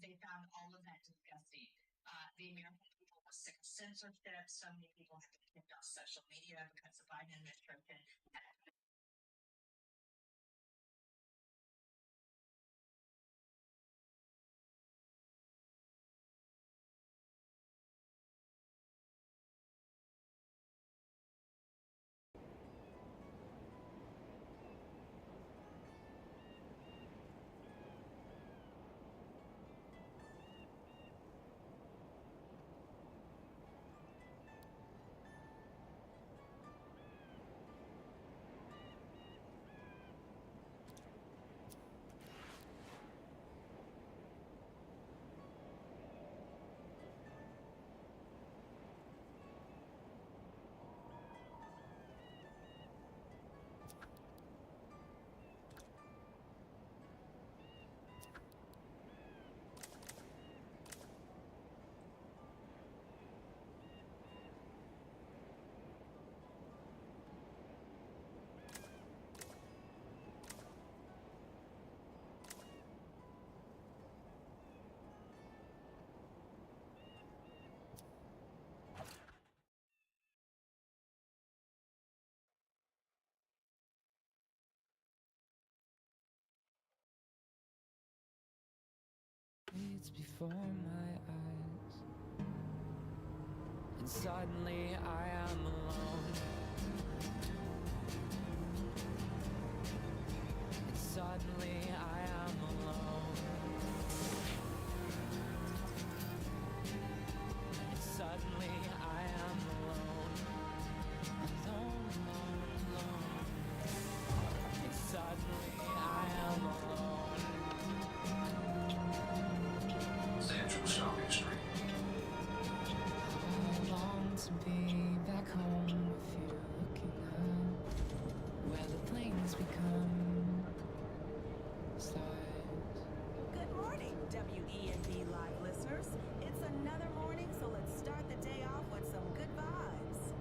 they found all of that disgusting. The American people were sick of censorship. So many people have been kicked off social media because the Biden administration had It's before my eyes, and suddenly I am alone. And suddenly I am alone. And suddenly I am alone. Alone, alone, alone. And suddenly I am alone. Central Shopping Street. I long to be back home with you looking up, where the planes become stars. Good morning, WENB Live listeners. It's another morning, so let's start the day off with some good vibes.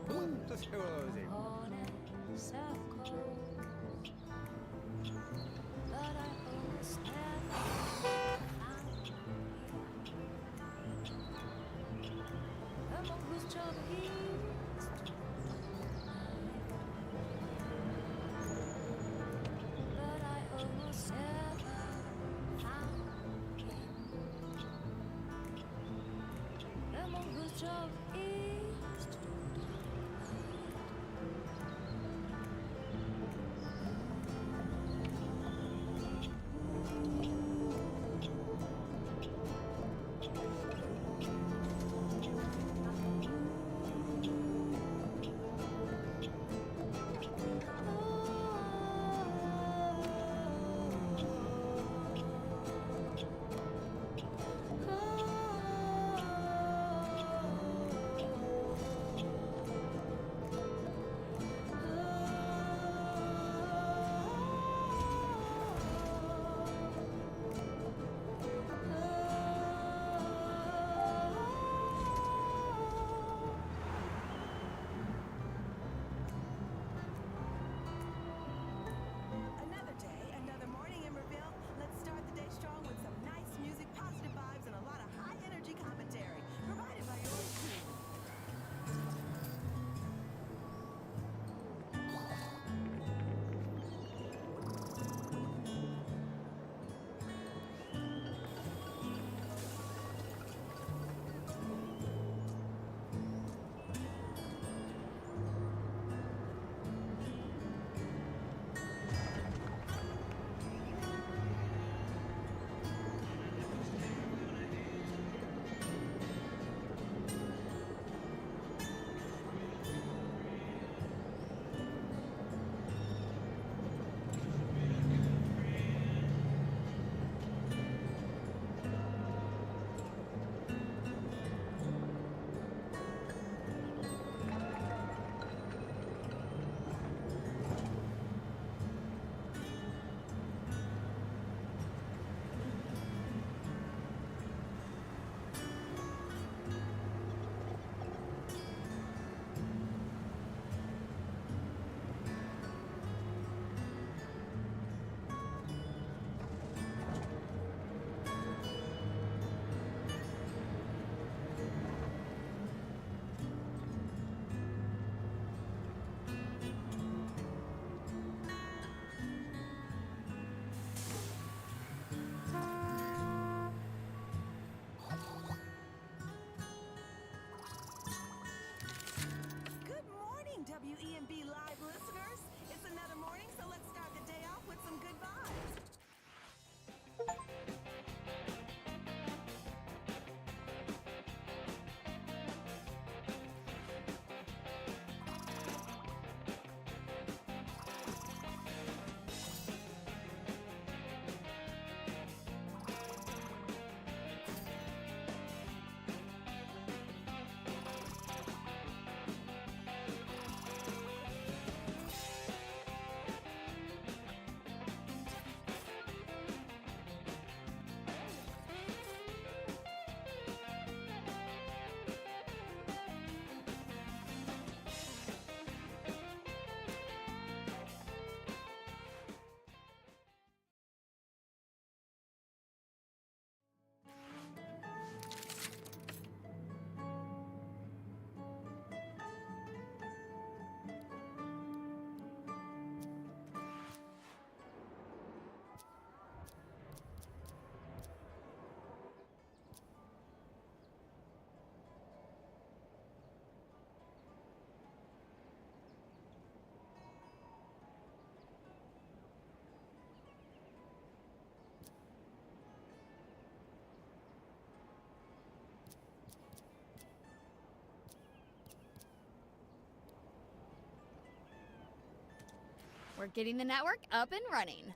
Punto scivolosi. We're getting the network up and running.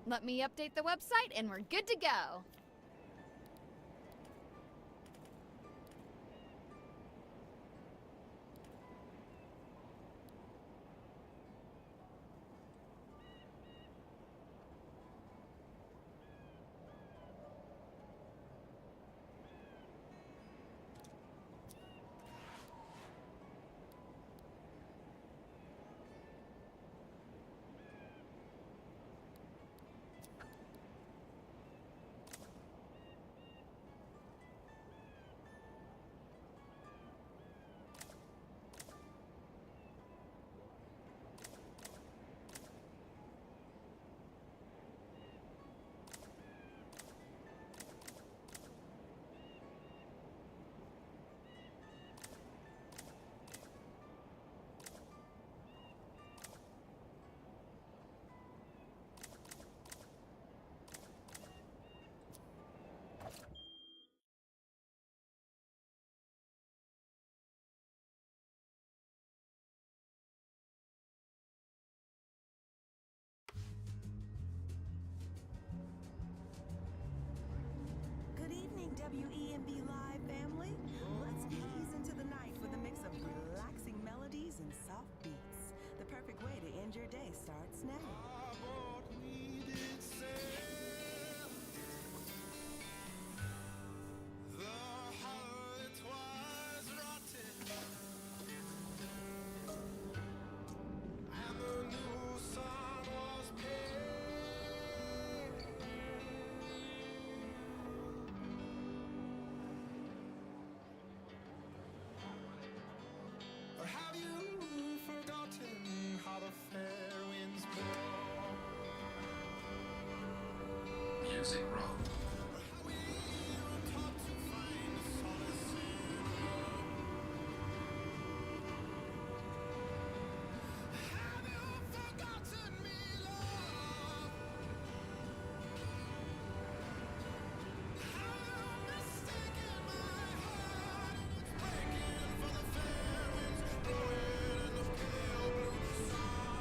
Let me update the website and we're good to go. Good evening, WEMB Live family. Let's ease into the night with a mix of relaxing melodies and soft beats. The perfect way to end your day starts now. Or have you forgotten how the fair winds blow? Music Row. Or how we were taught to find solace in have you forgotten me, love? Have you mistaken my heart and it's breaking for the fair winds blowing in the pale blue sun?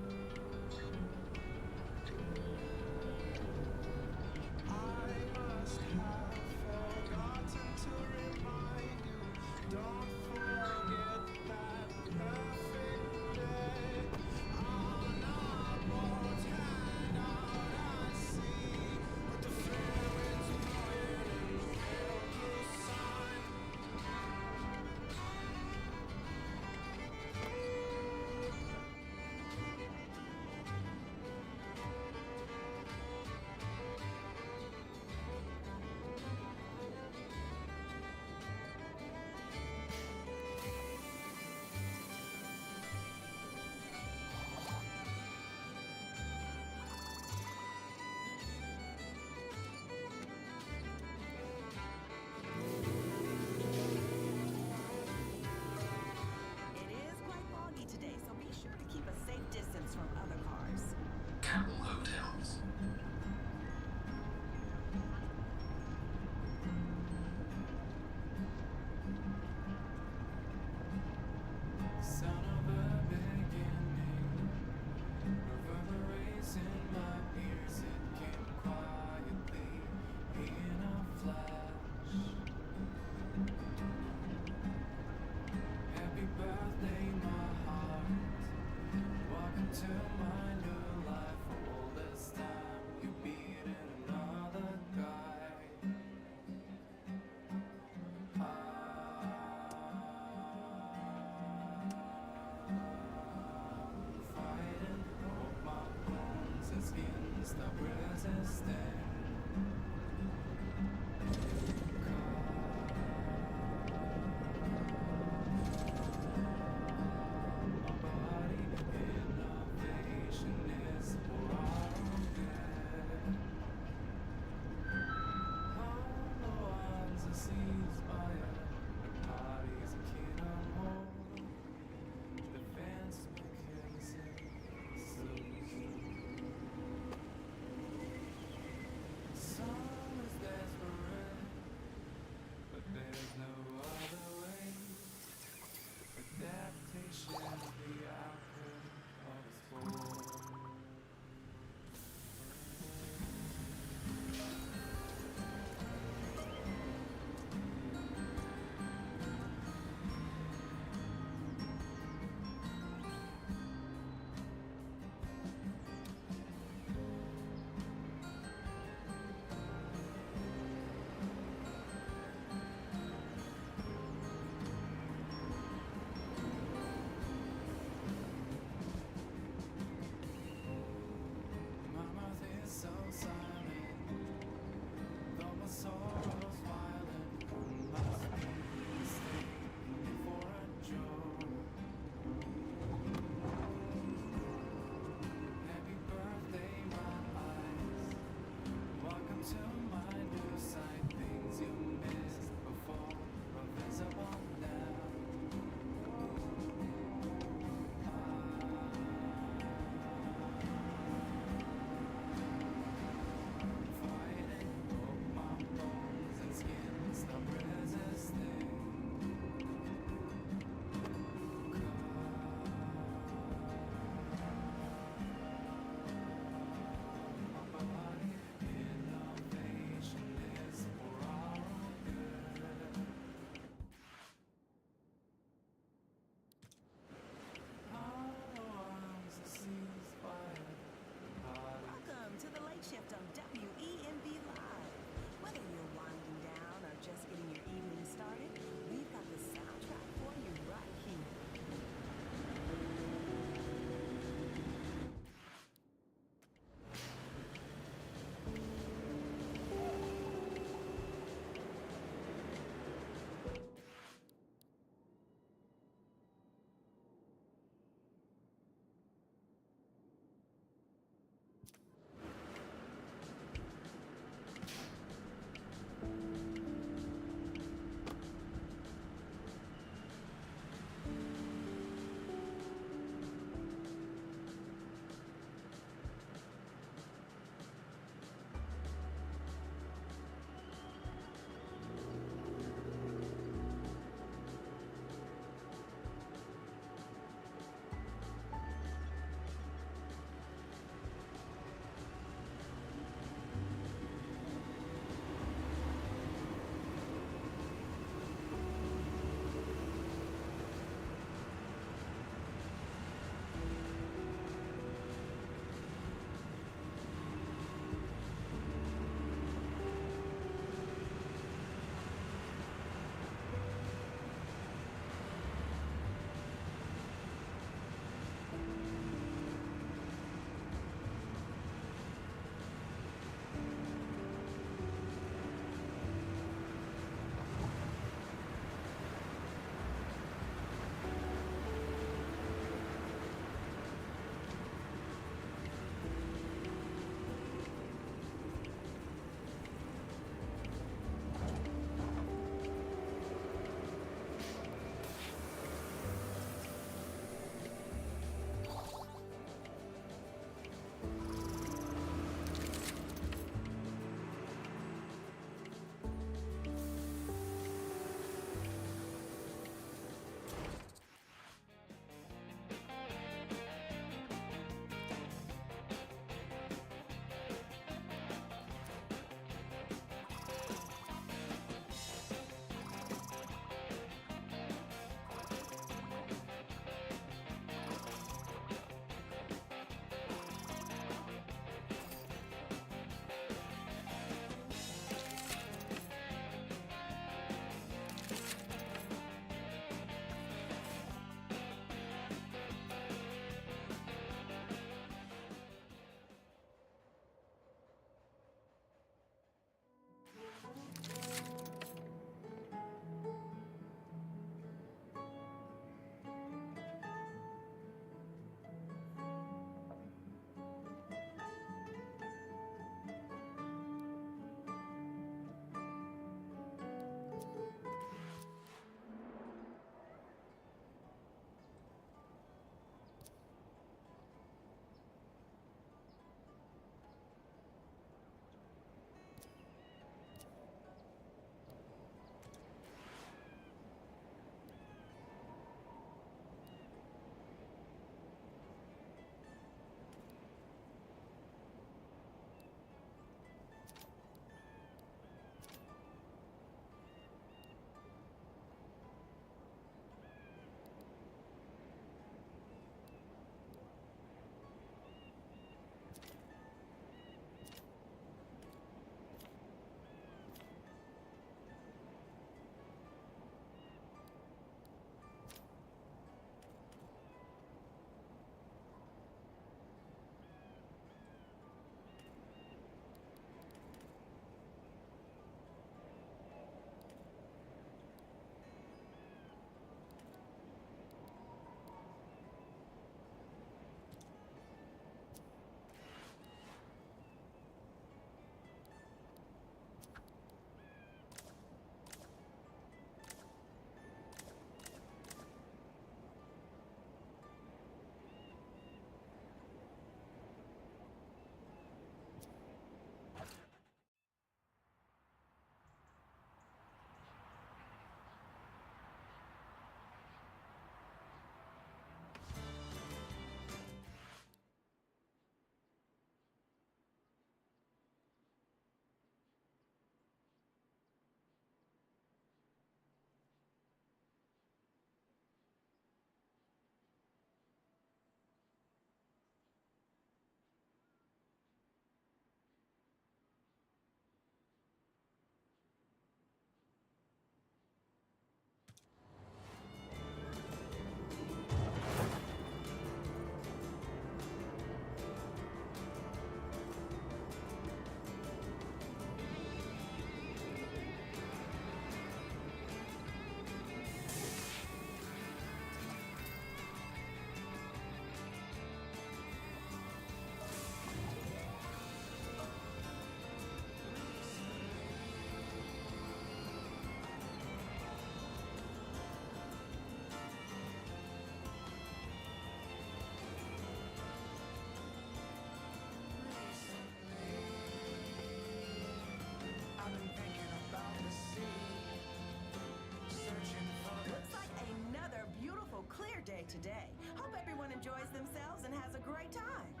enjoys themselves and has a great time.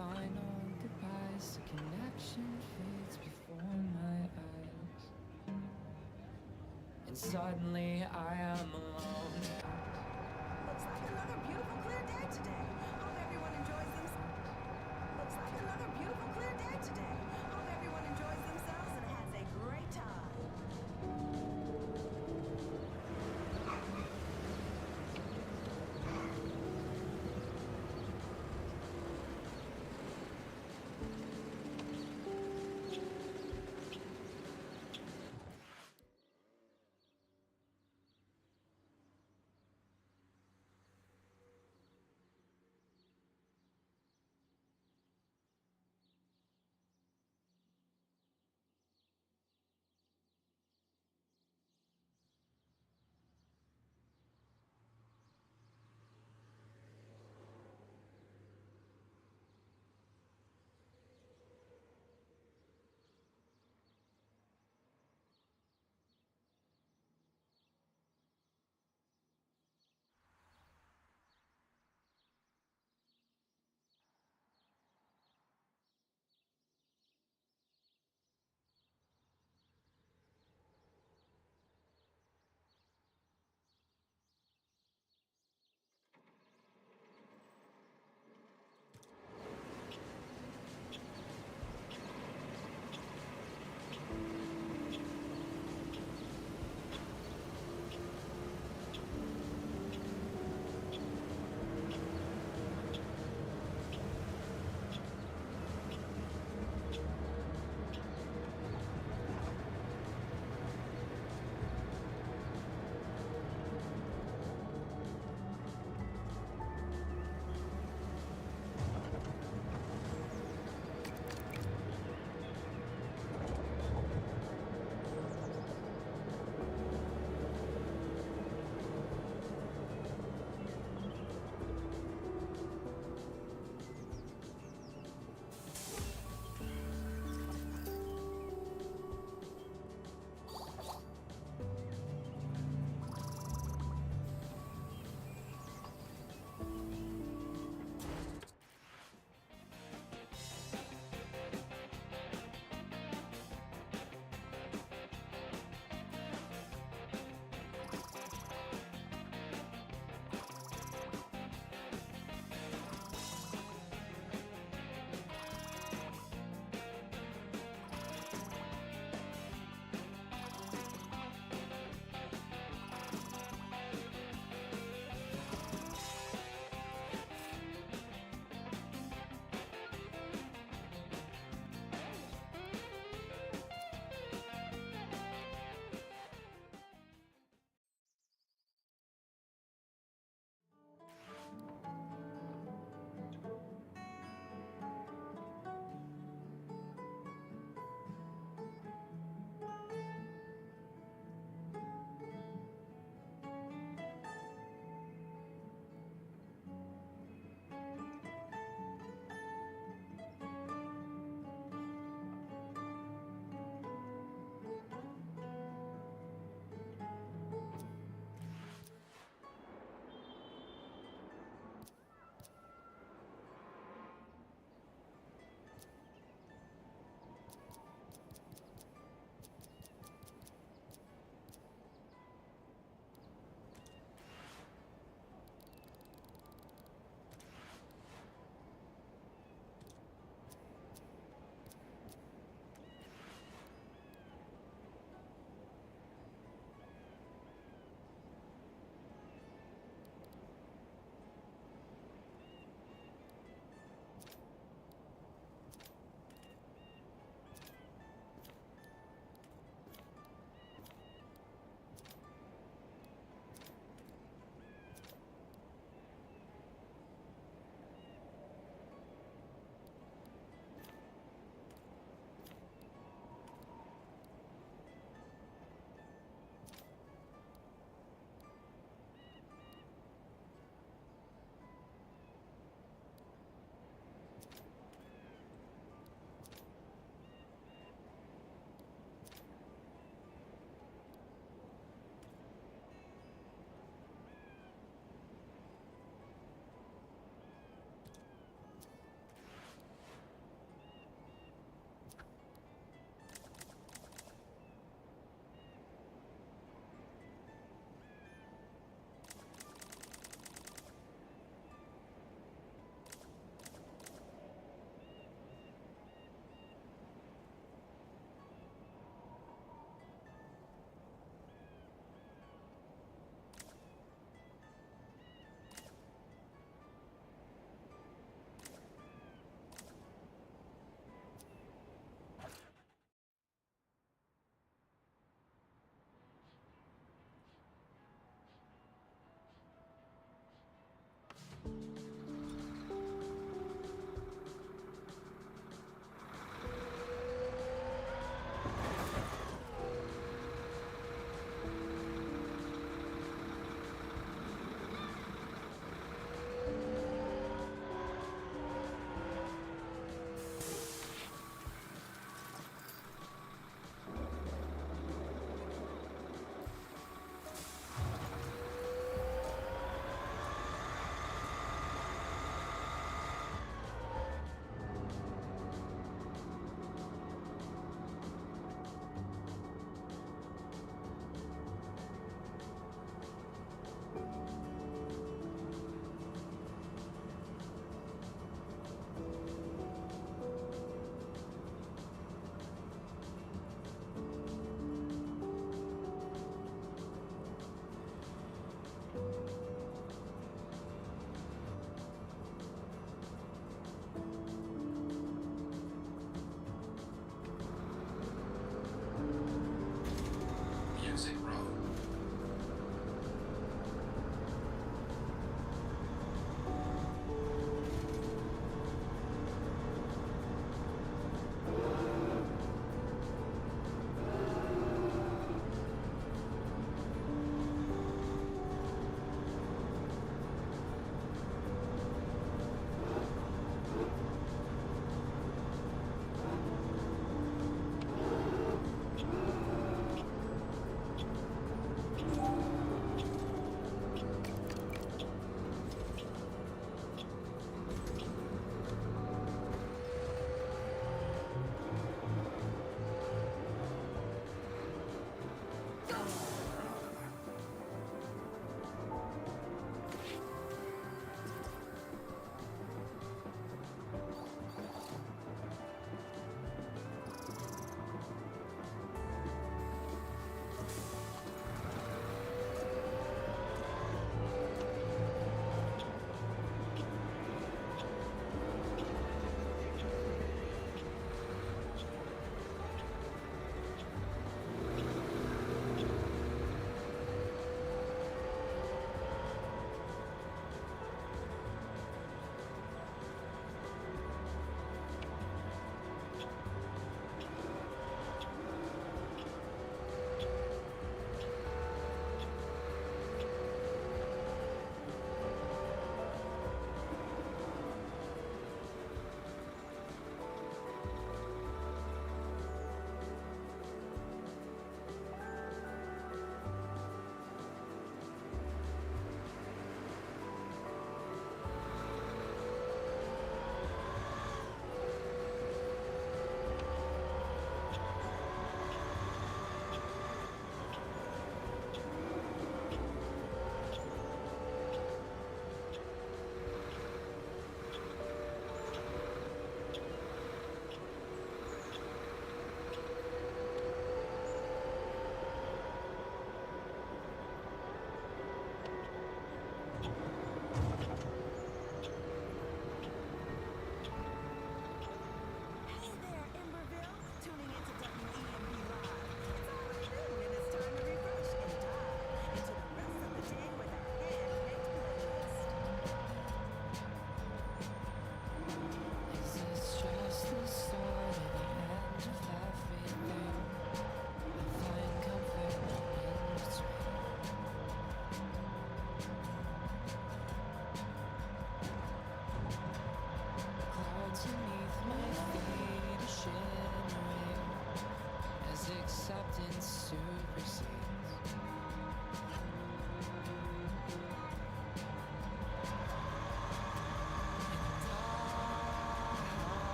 final goodbyes, the connection fades before my eyes, and suddenly I am alone. Looks like another beautiful clear day today. Hope everyone enjoys themselves. Looks like another beautiful clear day today. Hope everyone enjoys themselves and has a great time.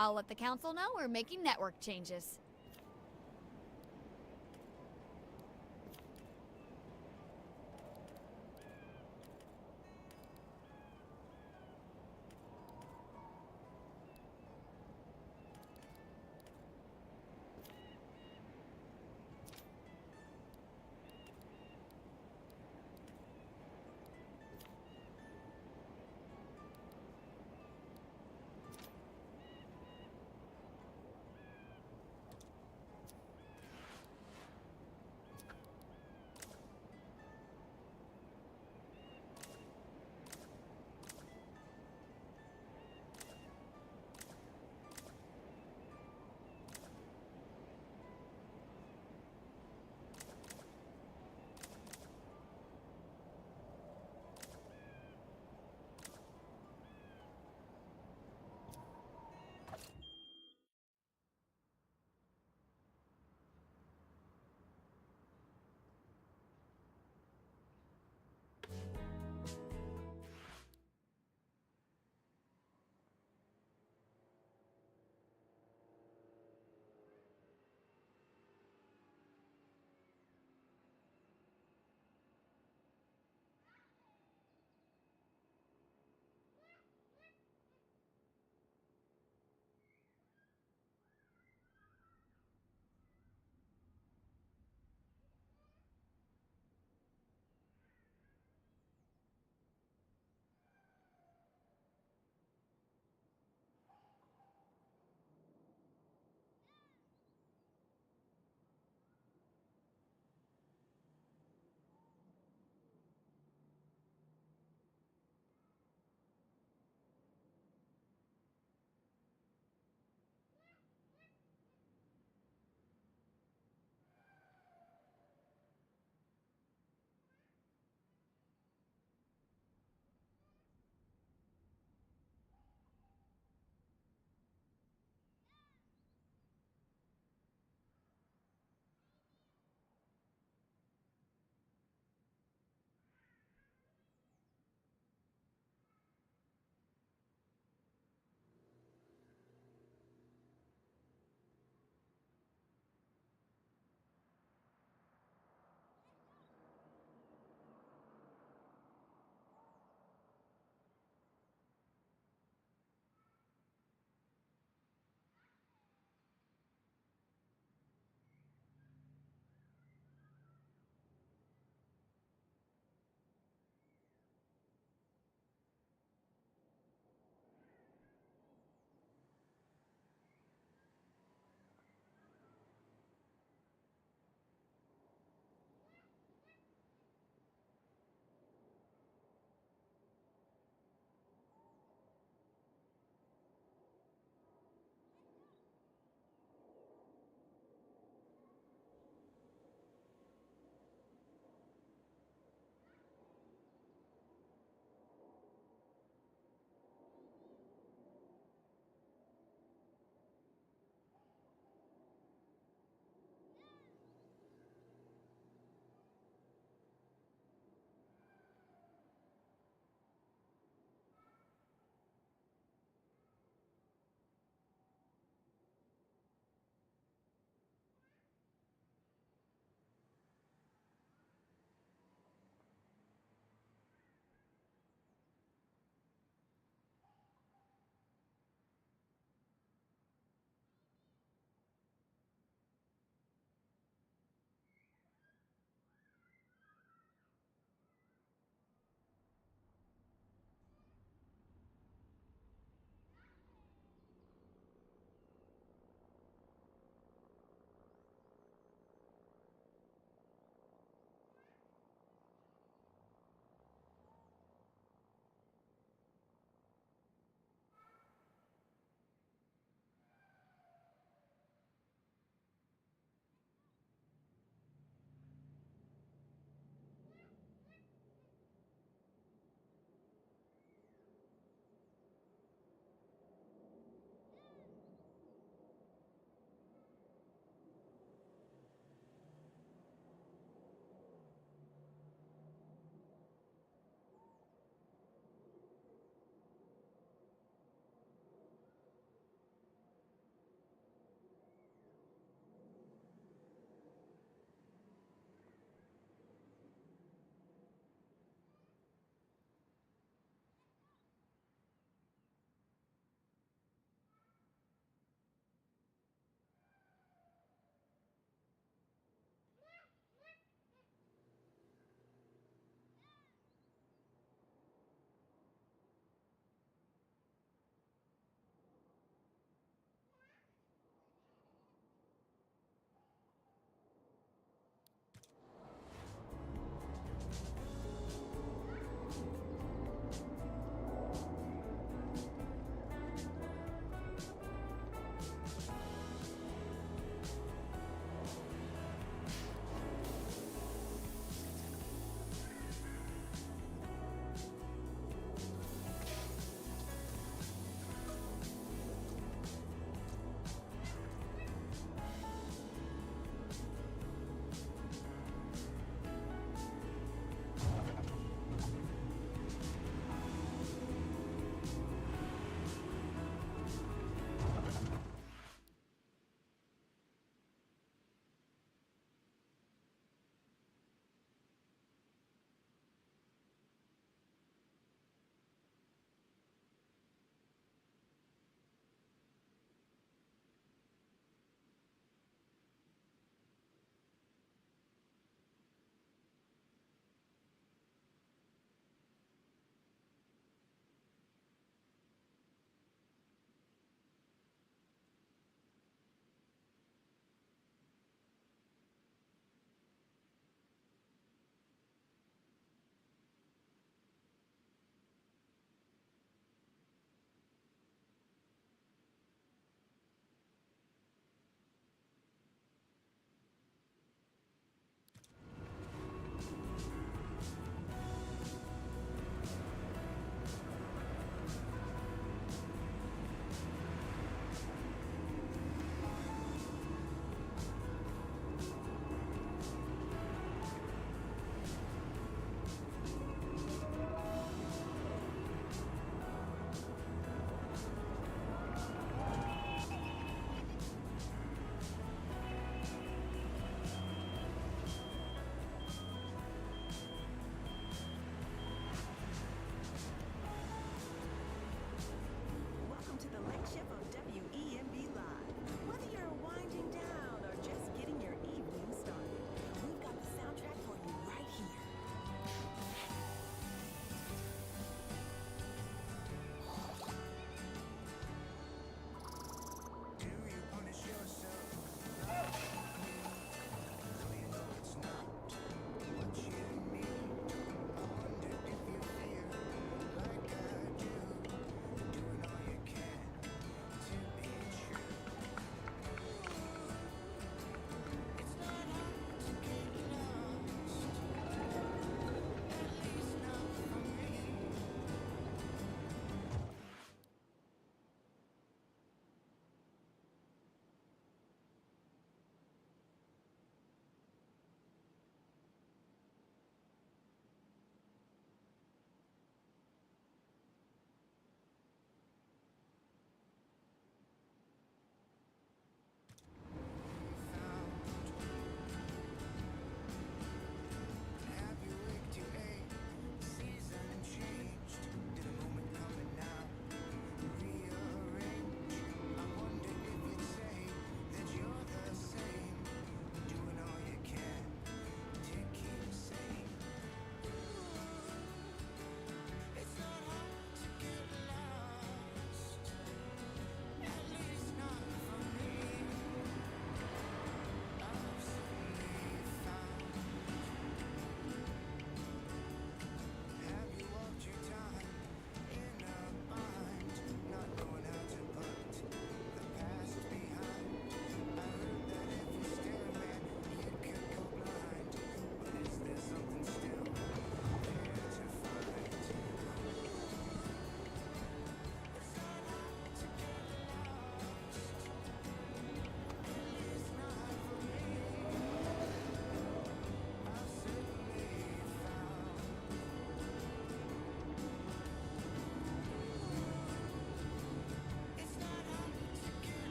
I'll let the council know we're making network changes.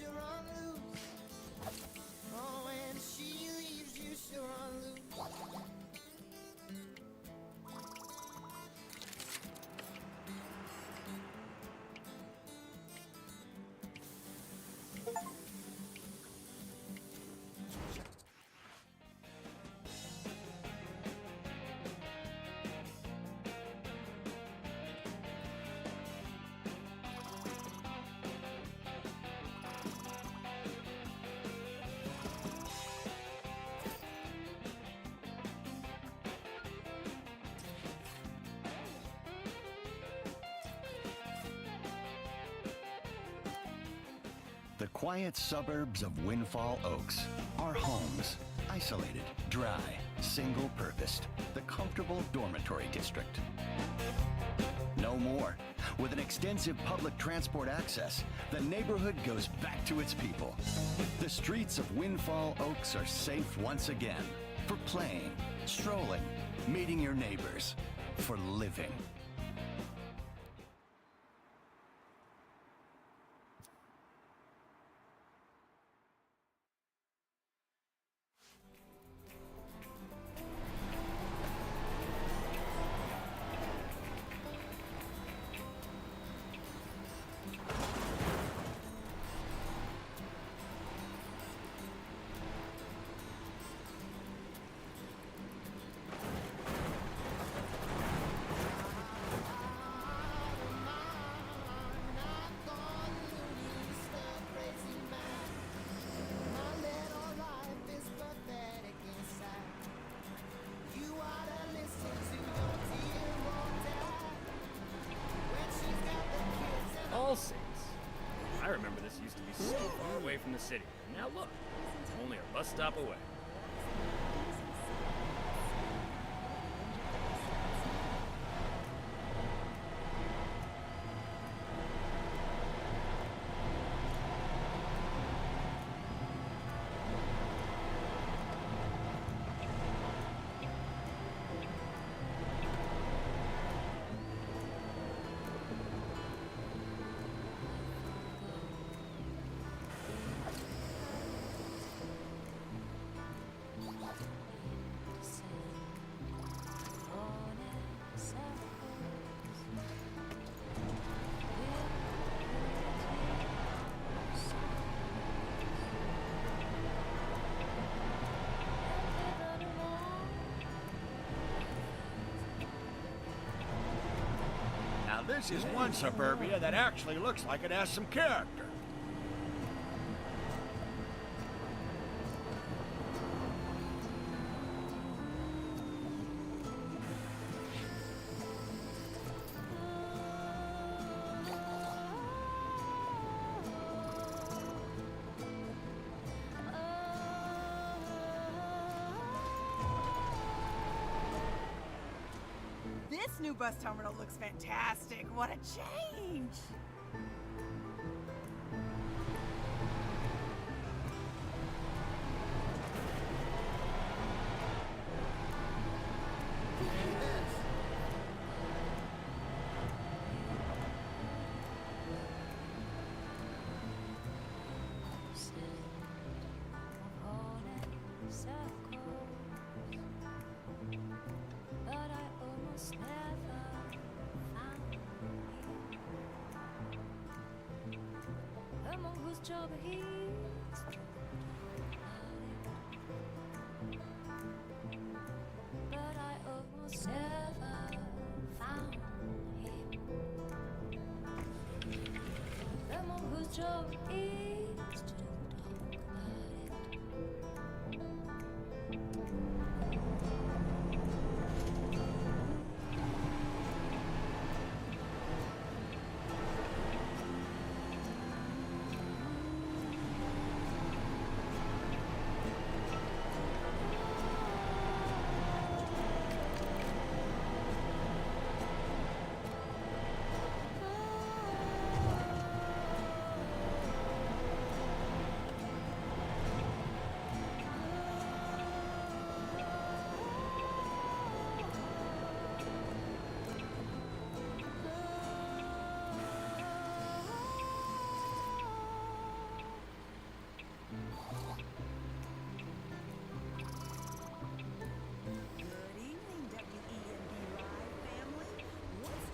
sure on loose. Oh, when she leaves you sure on loose. The quiet suburbs of Windfall Oaks are homes, isolated, dry, single-purposed, the comfortable dormitory district. No more. With an extensive public transport access, the neighborhood goes back to its people. The streets of Windfall Oaks are safe once again for playing, strolling, meeting your neighbors, for living. All Saints. I remember this used to be so far away from the city. Now look, only a bus stop away. Now this is one suburbia that actually looks like it has some character. This new bus terminal looks fantastic. What a change! Job he's but I almost never found him. The one whose job is to talk about it. Good evening, WENB Live family. What's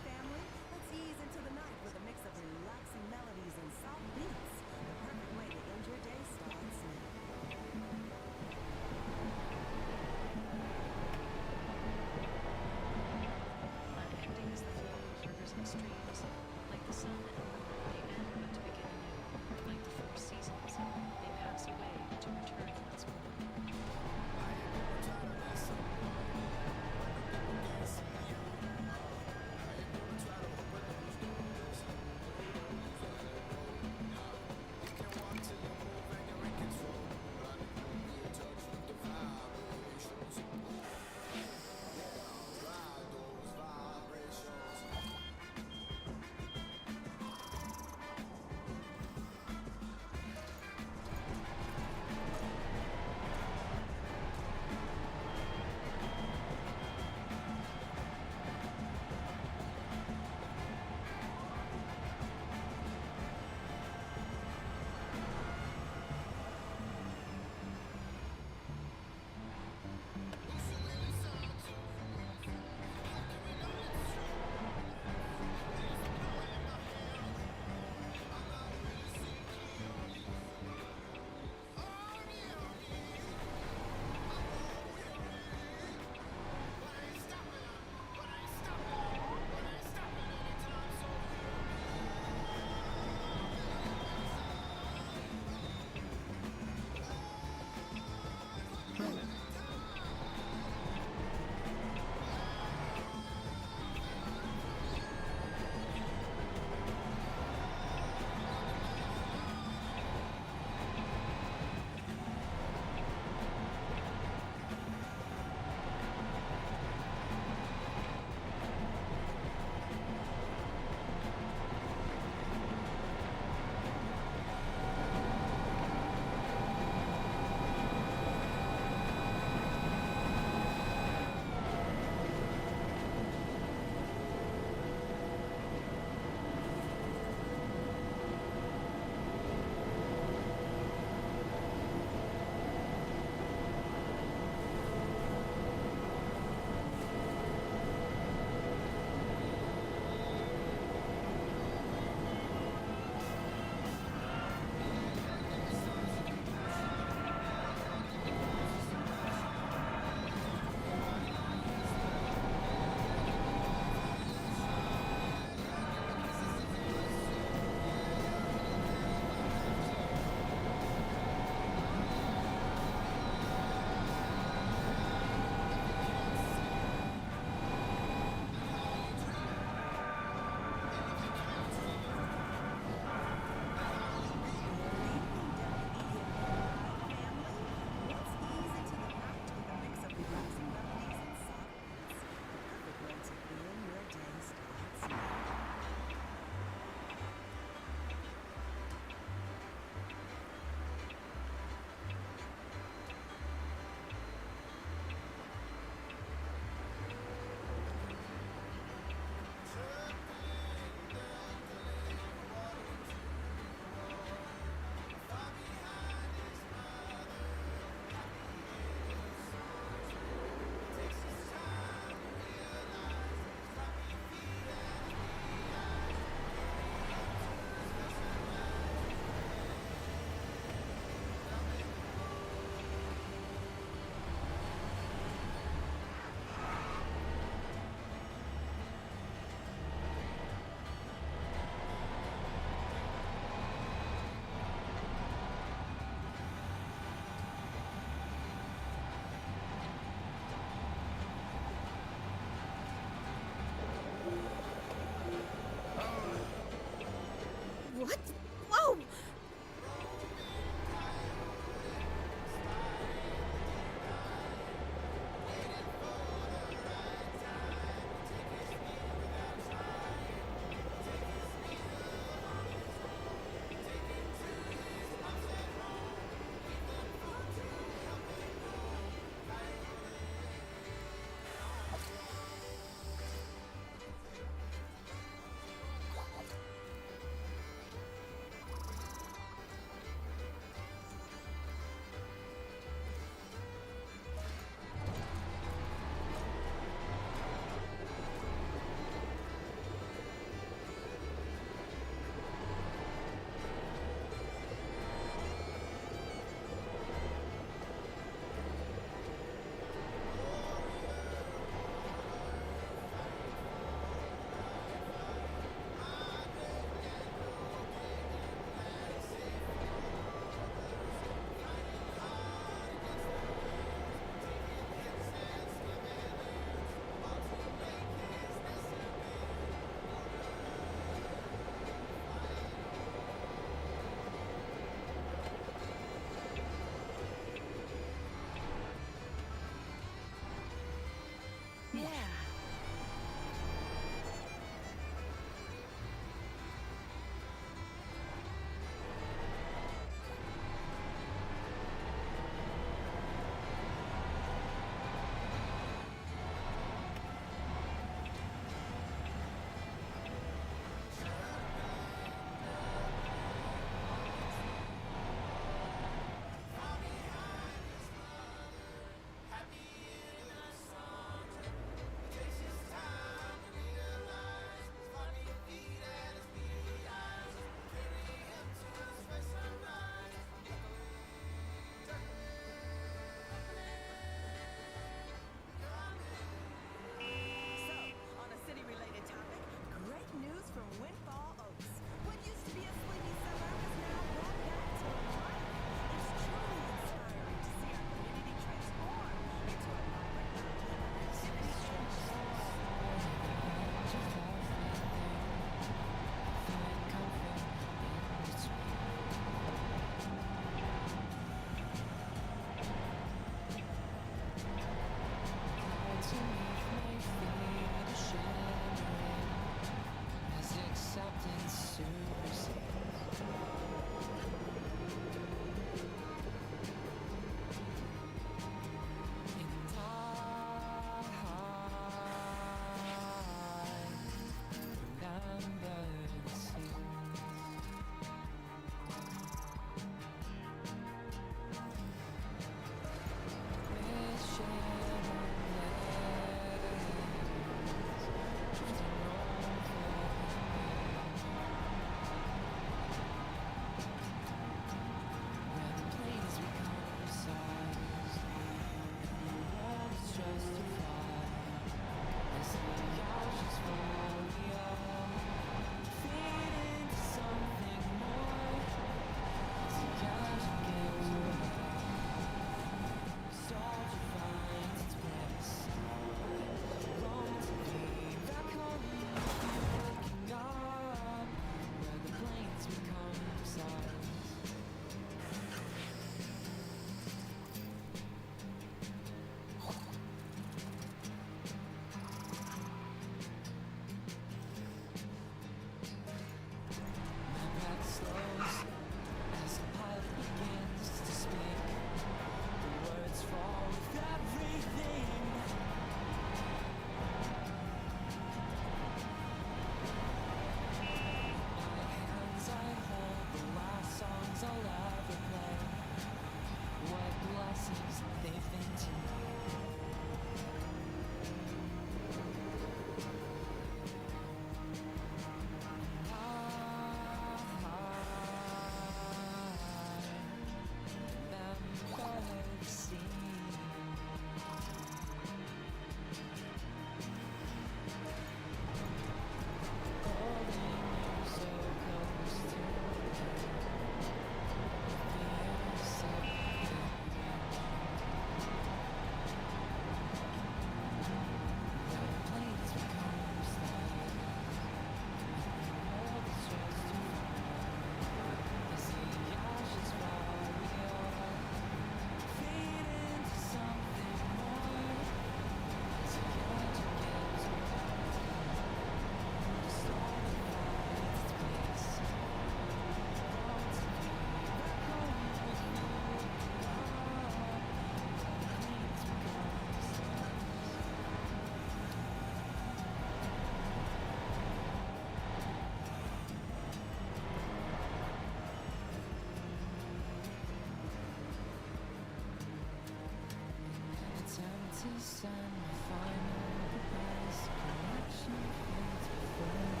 this and my final goodbyes. Connection fades before my eyes.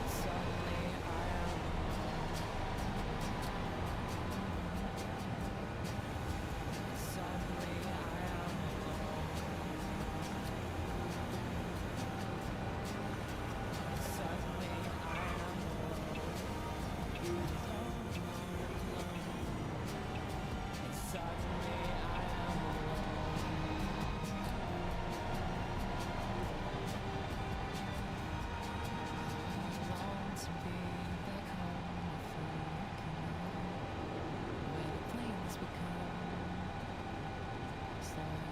Suddenly I am alone. Suddenly I am alone. Suddenly I am alone. Suddenly I am alone. Long to be back home where the plains become silent.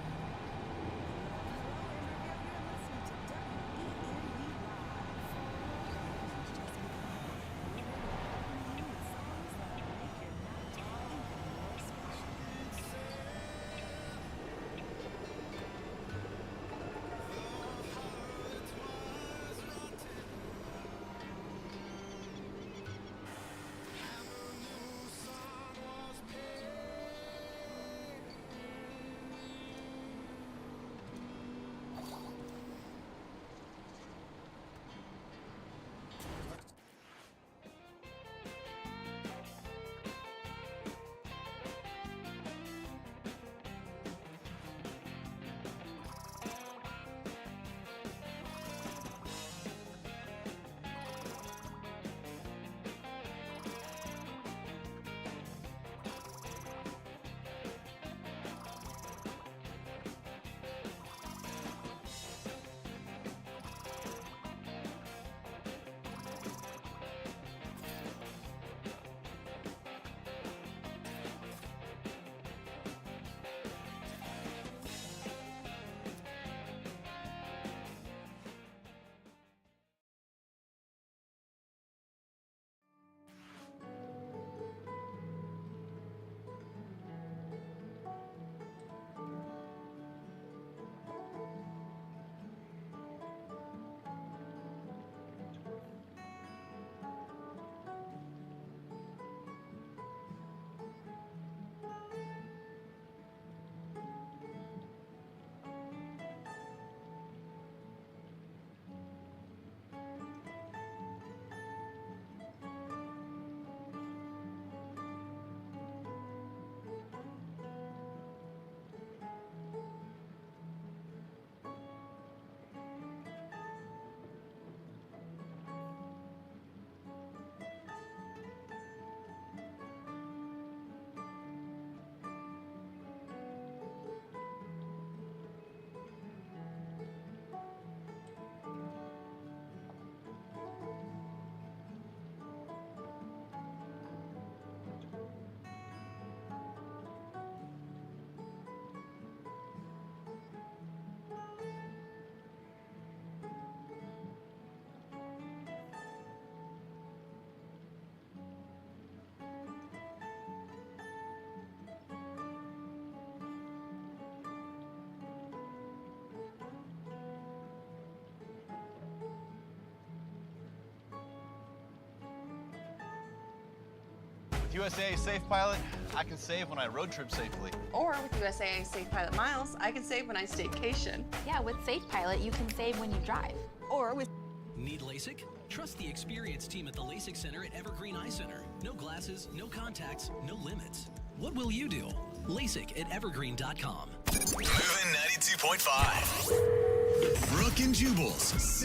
With USAA Safe Pilot, I can save when I road trip safely. Or with USAA Safe Pilot Miles, I can save when I staycation. Yeah, with Safe Pilot, you can save when you drive. Or with Need LASIK? Trust the experienced team at the LASIK Center at Evergreen Eye Center. No glasses, no contacts, no limits. What will you do? LASIK at evergreen.com. Moving 92.5. Brooke and Jubal's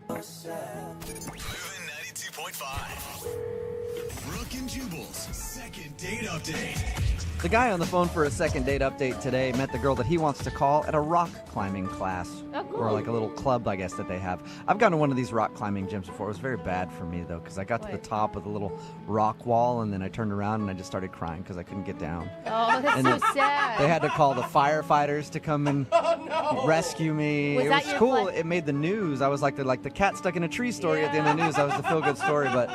Moving 92.5. Brooke and Jubal's second date update. The guy on the phone for a second date update today met the girl that he wants to call at a rock climbing class. Oh, cool. Or like a little club, I guess, that they have. I've gone to one of these rock climbing gyms before. It was very bad for me, though, because I got to the top of the little rock wall, and then I turned around and I just started crying because I couldn't get down. Oh, that's And so then sad. They had to call the firefighters to come and rescue me. Was it that was your cool. plan? It made the news. I was like the cat stuck in a tree story at the end of the news. That was the feel-good story, but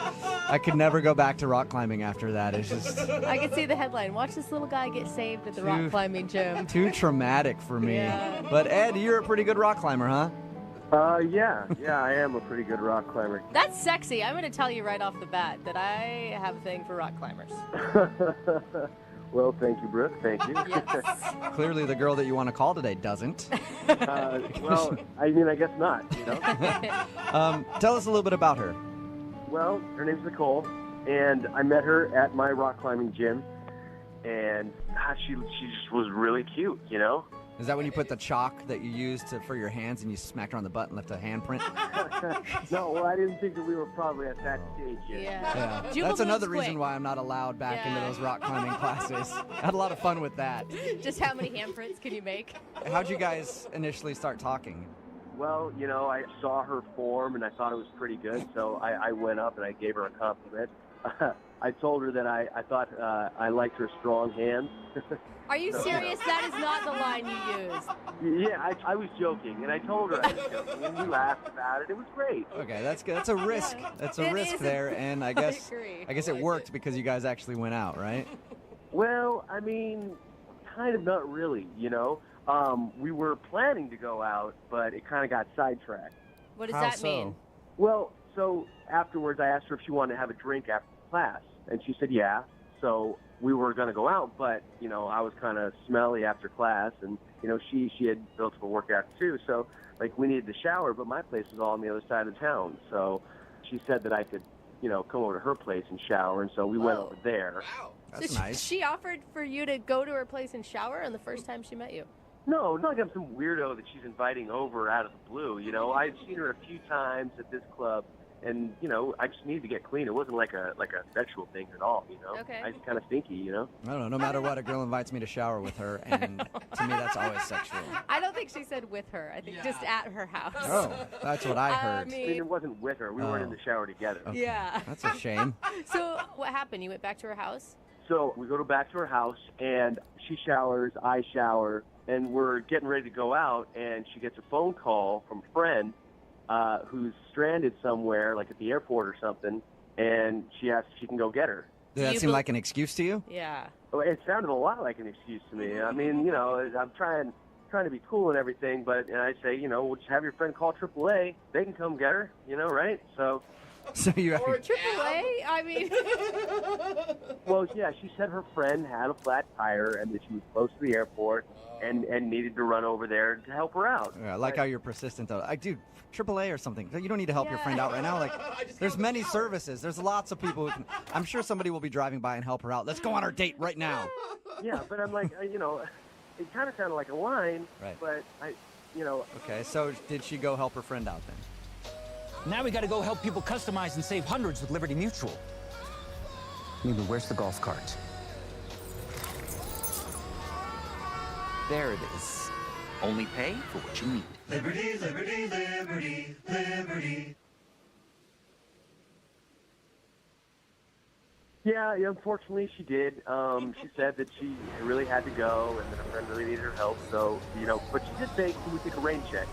I could never go back to rock climbing after that. It's just I can see the headline. Watch this little guy get saved at the rock climbing gym. too traumatic for me. Yeah. But Ed, you're a pretty good rock climber, huh? Yeah, I am a pretty good rock climber. That's sexy. I'm going to tell you right off the bat that I have a thing for rock climbers. Well, thank you, Brooke. Thank you. Clearly, the girl that you want to call today doesn't. Well, I mean, I guess not, you know? Tell us a little bit about her. Well, her name's Nicole, and I met her at my rock climbing gym, and she just was really cute, you know? Is that when you put the chalk that you used for your hands and you smacked her on the butt and left a handprint? No, well, I didn't think that we were probably at that stage yet. Yeah. Juba That's moves another quick. reason why I'm not allowed back into Yeah. those rock climbing classes. I had a lot of fun with that. Just how many handprints can you make? How'd you guys initially start talking? Well, you know, I saw her form, and I thought it was pretty good, so I went up and I gave her a compliment. I told her that I thought I liked her strong hands. Are you serious? That is not the line you used. Yeah, I was joking, and I told her I was joking, and we laughed about it. It was great. Okay, that's good. That's a risk. That's a It risk is. there, and I guess agree. I guess it worked because you guys actually went out, right? Well, I mean, kind of not really, you know. We were planning to go out, but it kind of got sidetracked. What does How that so? mean? Well, so afterwards I asked her if she wanted to have a drink after class, and she said yeah. So we were going to go out, but, you know, I was kind of smelly after class, and, you know, she had built up a workout too, so, like, we needed to shower, but my place was all on the other side of town, so she said that I could, you know, come over to her place and shower, and so we went over there. That's So nice. she offered for you to go to her place and shower on the first time she met you. No, it's not like I'm some weirdo that she's inviting over out of the blue, you know. I've seen her a few times at this club, and, you know, I just needed to get clean. It wasn't like a sexual thing at all, you know. Okay. I just kind of stinky, you know. I don't know. No matter what, a girl invites me to shower with her, and to me, that's always sexual. I don't think she said with her. I think just at her house. Oh, that's what I heard. I mean, it wasn't with her. We weren't in the shower together. Okay. Yeah. That's a shame. So what happened? You went back to her house? So we go back to her house, and she showers, I shower, and we're getting ready to go out, and she gets a phone call from a friend who's stranded somewhere, like at the airport or something, and she asks if she can go get her. Did that seem like an excuse to you? Yeah. Well, it sounded a lot like an excuse to me. I mean, you know, I'm trying to be cool and everything, but and I say, you know, we'll just have your friend call AAA. They can come get her, you know, right? So you AAA? I mean, well, yeah, she said her friend had a flat tire and that she was close to the airport and needed to run over there to help her out. Yeah, I like how you're persistent, though. Dude, AAA or something. You don't need to help your friend out right now. Like, there's many services. There's lots of people who can. I'm sure somebody will be driving by and help her out. Let's go on our date right now. Yeah, but I'm like, you know, it kind of sounded like a line, Right. but you know. Okay, so did she go help her friend out then? Now we gotta go help people customize and save hundreds with Liberty Mutual. Maybe where's the golf cart? There it is. Only pay for what you need. Liberty, liberty, liberty, liberty. Yeah, unfortunately she did. She said that she really had to go and that her friend really needed her help. So, you know, but she did say, can we take a rain check?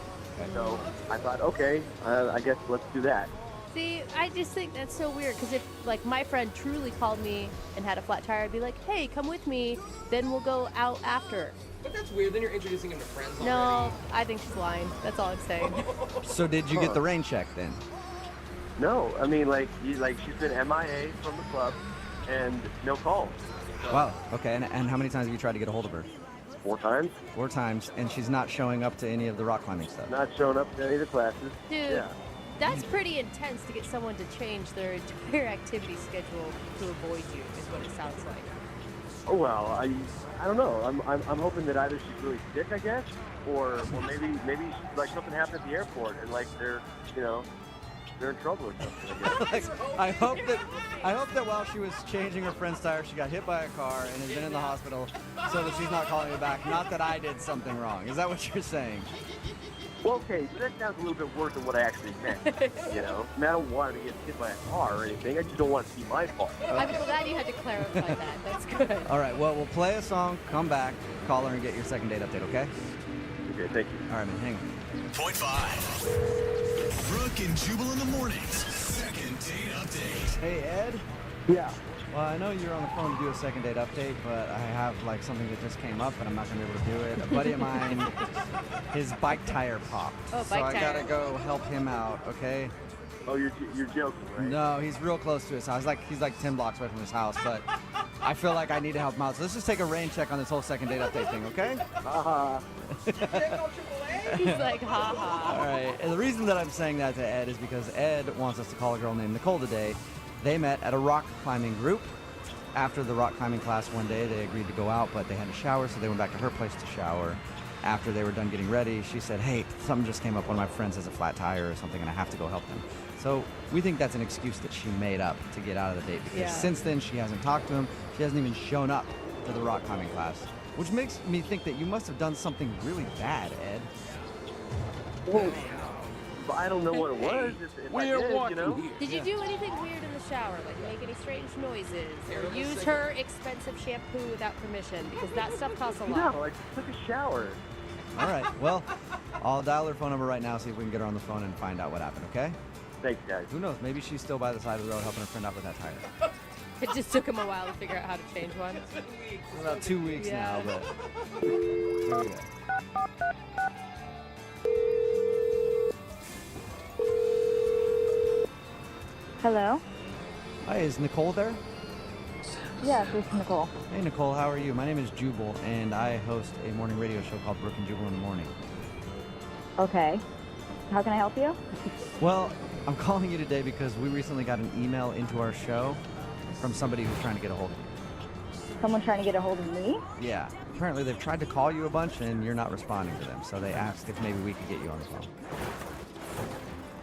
So I thought, okay, I guess let's do that. see, I just think that's so weird because if, like, my friend truly called me and had a flat tire, I'd be like, hey, come with me, then we'll go out after. But that's weird. Then you're introducing him to friends already. No, I think she's lying. That's all I'm saying. So did you get the rain check then? No, I mean, like she's been MIA from the club and no calls. Wow. Okay, and how many times have you tried to get a hold of her? 4 times. 4 times, and she's not showing up to any of the rock climbing stuff. Not showing up to any of the classes. Dude, Yeah. that's pretty intense to get someone to change their entire activity schedule to avoid you, is what it sounds like. Oh well, I don't know. I'm hoping that either she's really sick, I guess, or maybe like something happened at the airport and like they're in trouble or something. I guess. I hope that while she was changing her friend's tire, she got hit by a car and has been in the hospital, so that she's not calling me back. Not that I did something wrong. Is that what you're saying? Well, okay, so that sounds a little bit worse than what I actually meant. You know, I, mean, I don't want her to get hit by a car or anything. I just don't want it to be my fault. I'm glad you had to clarify that. That's good. All right. Well, we'll play a song, come back, call her, and get your second date update. Okay? Okay. Thank you. All right, man. Hang on. Point 5. Brooke and Jubal in the mornings. Second date update. Hey, Ed. Yeah. Well, I know you're on the phone to do a second date update, but I have like something that just came up, and I'm not gonna be able to do it. A buddy of mine, his bike tire popped. Oh, so bike I gotta tire. go help him out. Okay. Oh, you're joking, right? No, he's real close to his house. He's like 10 blocks away from his house, but I feel like I need to help him out. So let's just take a rain check on this whole second date update thing, okay? He's like, ha ha. All right. And the reason that I'm saying that to Ed is because Ed wants us to call a girl named Nicole today. They met at a rock climbing group. After the rock climbing class one day, they agreed to go out, but they had to shower, so they went back to her place to shower. After they were done getting ready, she said, hey, something just came up. One of my friends has a flat tire or something, and I have to go help them. So we think that's an excuse that she made up to get out of the date, because since then she hasn't talked to him. She hasn't even shown up to the rock climbing class, which makes me think that you must have done something really bad, Ed. Well, but I don't know what it was. If I did, you know? Did you do anything weird in the shower, like make any strange noises, or use her expensive shampoo without permission? Because that stuff costs a lot. No, I just took a shower. All right. Well, I'll dial her phone number right now, see if we can get her on the phone and find out what happened, okay? Thanks, guys. Who knows? Maybe she's still by the side of the road helping her friend out with that tire. It just took him a while to figure out how to change one. It's about 2 weeks now, but... Okay. Hello? Hi, is Nicole there? Yes, this is Nicole. Hey, Nicole, how are you? My name is Jubal, and I host a morning radio show called Brooke and Jubal in the Morning. Okay. How can I help you? Well, I'm calling you today because we recently got an email into our show from somebody who's trying to get a hold of you. Someone trying to get a hold of me? Yeah. Apparently they've tried to call you a bunch, and you're not responding to them, so they asked if maybe we could get you on the phone.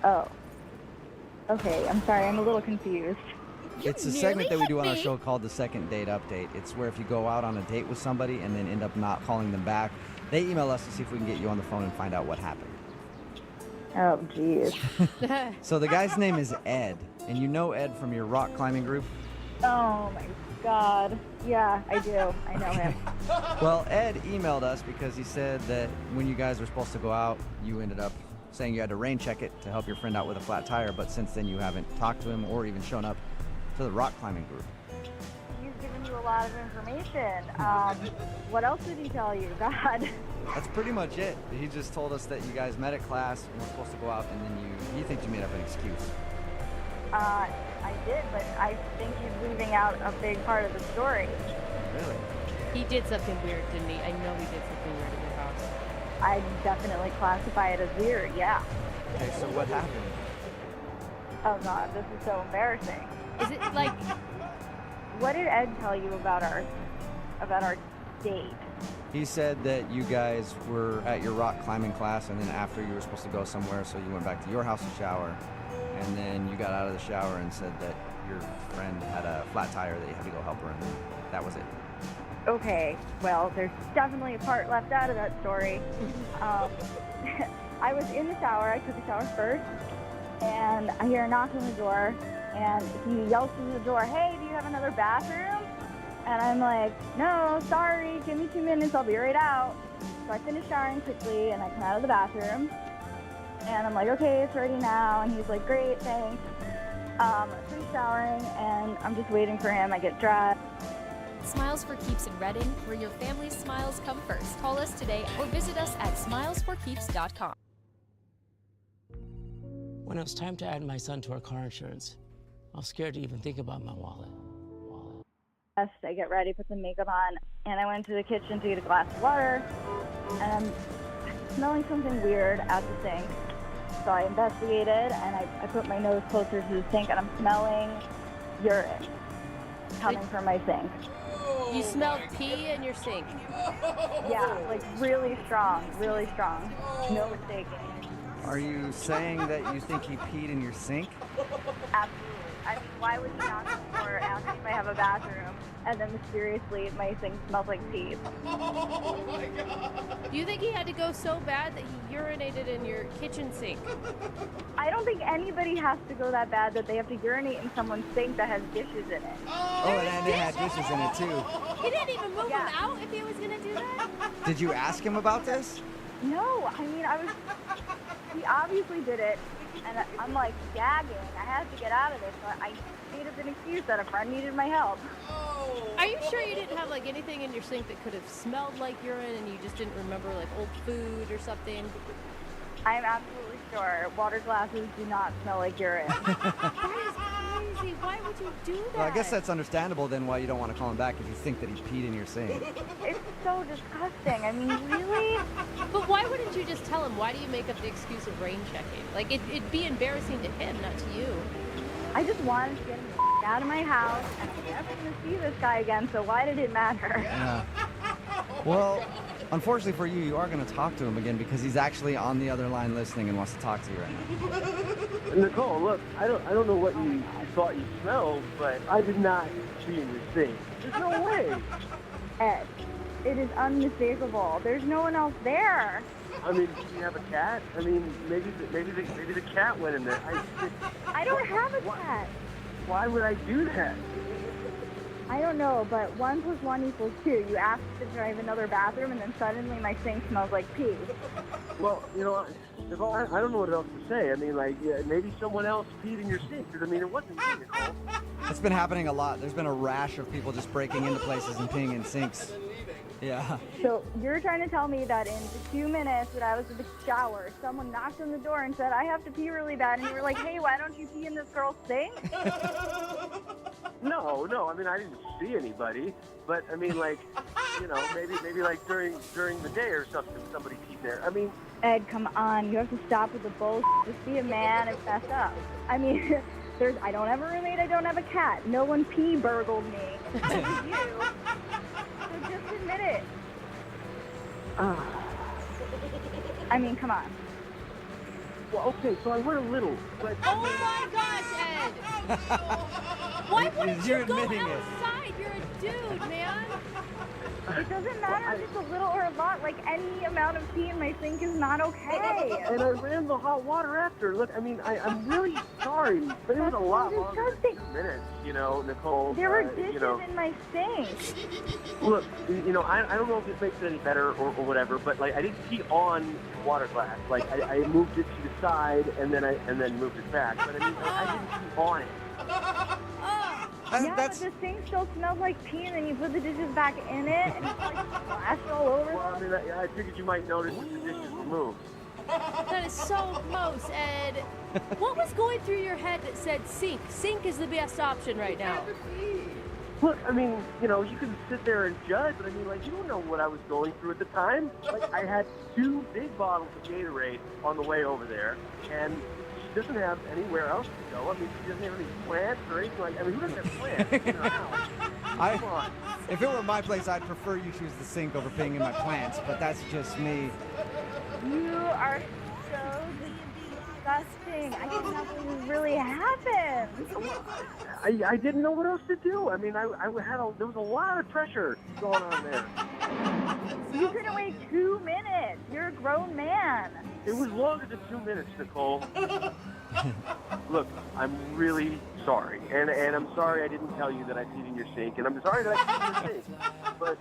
Oh. Okay, I'm sorry, I'm a little confused. It's a segment that we do on our show called the Second Date Update. It's where if you go out on a date with somebody and then end up not calling them back, they email us to see if we can get you on the phone and find out what happened. Oh, jeez. So the guy's name is Ed, and you know Ed from your rock climbing group? Oh my god. Yeah, I do. I know him. Well, Ed emailed us because he said that when you guys were supposed to go out, you ended up saying you had to rain check it to help your friend out with a flat tire, but since then you haven't talked to him or even shown up to the rock climbing group. He's given you a lot of information. What else did he tell you? God. That's pretty much it. He just told us that you guys met at class and were supposed to go out, and then you think you made up an excuse. I did, but I think he's leaving out a big part of the story. Really? He did something weird, didn't he? I know he did something weird in your house. I definitely classify it as weird, yeah. Okay, so what happened? Oh god, this is so embarrassing. Is it like... What did Ed tell you about our date? He said that you guys were at your rock climbing class, and then after you were supposed to go somewhere, so you went back to your house to shower, and then you got out of the shower and said that your friend had a flat tire that you had to go help her, and that was it. Okay, well, there's definitely a part left out of that story. I was in the shower, I took a shower first, and I hear a knock on the door, and he yells through the door, hey, do you have another bathroom? And I'm like, no, sorry, give me 2 minutes, I'll be right out. So I finish showering quickly, and I come out of the bathroom, and I'm like, okay, it's ready now, and he's like, great, thanks. I finish showering, and I'm just waiting for him, I get dressed. Smiles for Keeps in Redding, where your family's smiles come first. Call us today or visit us at smilesforkeeps.com. When it was time to add my son to our car insurance, I was scared to even think about my wallet. I get ready, put some makeup on, and I went to the kitchen to get a glass of water, and I'm smelling something weird at the sink. So I investigated, and I put my nose closer to the sink, and I'm smelling urine coming from my sink. You smelled pee in your sink? Yeah, like really strong, really strong. No mistaking. Are you saying that you think he peed in your sink? Absolutely. I mean, why would he knock on the door, ask if I have a bathroom, and then mysteriously my sink smells like pee? Oh my god! Do you think he had to go so bad that he urinated in your kitchen sink? I don't think anybody has to go that bad that they have to urinate in someone's sink that has dishes in it. Oh, and they had dishes in it too. He didn't even move him out if he was gonna do that? Did you ask him about this? No, I mean, he obviously did it, and I'm like gagging. I had to get out of this, so I made up an excuse that a friend needed my help. Are you sure you didn't have like anything in your sink that could have smelled like urine and you just didn't remember, like old food or something? I'm absolutely sure water glasses do not smell like urine. That is crazy. Why would you do that? Well, I guess that's understandable then why you don't want to call him back if you think that he peed in your sink. It's so disgusting. I mean, really? But why wouldn't you just tell him? Why do you make up the excuse of rain checking? Like, it'd be embarrassing to him, not to you. I just wanted to get him out of my house, and I'm never going to see this guy again, so why did it matter? Yeah. Well, unfortunately for you, you are going to talk to him again because he's actually on the other line listening and wants to talk to you right now. Nicole, look, I don't know what you thought you smelled, but I did not pee in your sink. There's no way. Ed, it is unmistakable. There's no one else there. I mean, do you have a cat? I mean, maybe the cat went in there. I don't have a cat. Why would I do that? I don't know, but 1 + 1 = 2. You asked to drive another bathroom, and then suddenly my sink smells like pee. Well, you know, Nicole, I don't know what else to say. I mean, like, yeah, maybe someone else peed in your sink. Because, I mean, it wasn't me, Nicole. It's been happening a lot. There's been a rash of people just breaking into places and peeing in sinks. Yeah. So you're trying to tell me that in the 2 minutes that I was in the shower, someone knocked on the door and said, I have to pee really bad, and you were like, hey, why don't you pee in this girl's sink? No. I mean, I didn't see anybody. But, I mean, like, you know, maybe like during the day or something, somebody peed there. I mean... Ed, come on. You have to stop with the bullshit. Just be a man and fess up. I mean... I don't have a roommate, I don't have a cat. No one pee burgled me. It was you. So just admit it. I mean, come on. Well, okay, so I went a little, but... Oh my gosh, Ed! Why wouldn't you go outside? You're a dude, man. It doesn't matter if it's a little or a lot. Like, any amount of pee in my sink is not okay. And I ran the hot water after. Look, I mean, I'm really sorry, but it was a lot longer than 2 minutes, you know, Nicole. There were dishes in my sink. Look, you know, I don't know if this makes it any better or whatever, but, like, I didn't pee on water glass. Like, I moved it to the side and then moved it back. But, I mean, I didn't pee on it. Yeah, but the sink still smells like pee, and then you put the dishes back in it, and it's like splashed all over. Well, I mean, I figured you might notice if the dishes were moved. That is so gross, Ed. What was going through your head that said sink? Sink is the best option right now. Look, I mean, you know, you can sit there and judge, but I mean, like, you don't know what I was going through at the time. Like, I had 2 big bottles of Gatorade on the way over there, and she doesn't have anywhere else to go. I mean, she doesn't have any plants or anything like that. I mean, who doesn't have plants in her house? Come on. If it were my place, I'd prefer you choose the sink over peeing in my plants, but that's just me. You are so disgusting. I cannot believe this really happened. I didn't know what else to do. I mean, there was a lot of pressure going on there. You couldn't wait 2 minutes. You're a grown man. It was longer than 2 minutes, Nicole. Look, I'm really sorry. And I'm sorry I didn't tell you that I peed in your sink. And I'm sorry that I peed in your sink.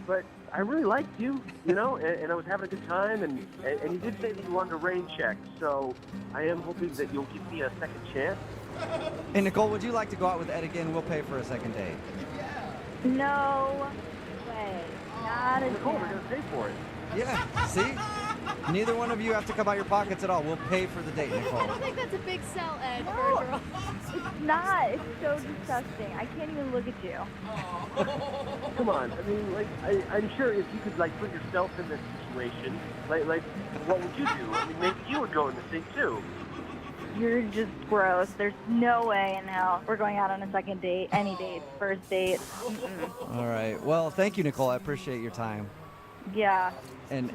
But I really liked you, you know, and I was having a good time. And you did say that you wanted a rain check. So I am hoping that you'll give me a second chance. Hey, Nicole, would you like to go out with Ed again? We'll pay for a second date. No way. Not a Nicole, we're chance. going to pay for it. Yeah, see? Neither one of you have to come out your pockets at all. We'll pay for the date, Nicole. I don't think that's a big sell, Ed, for No. a girl. It's not. It's so disgusting. I can't even look at you. Come on. I mean, like, I'm sure if you could, like, put yourself in this situation, like, what would you do? I mean, maybe you would go in the sink, too. You're just gross. There's no way in hell we're going out on a second date, any date, first date. Mm-mm. All right. Well, thank you, Nicole. I appreciate your time. Yeah. And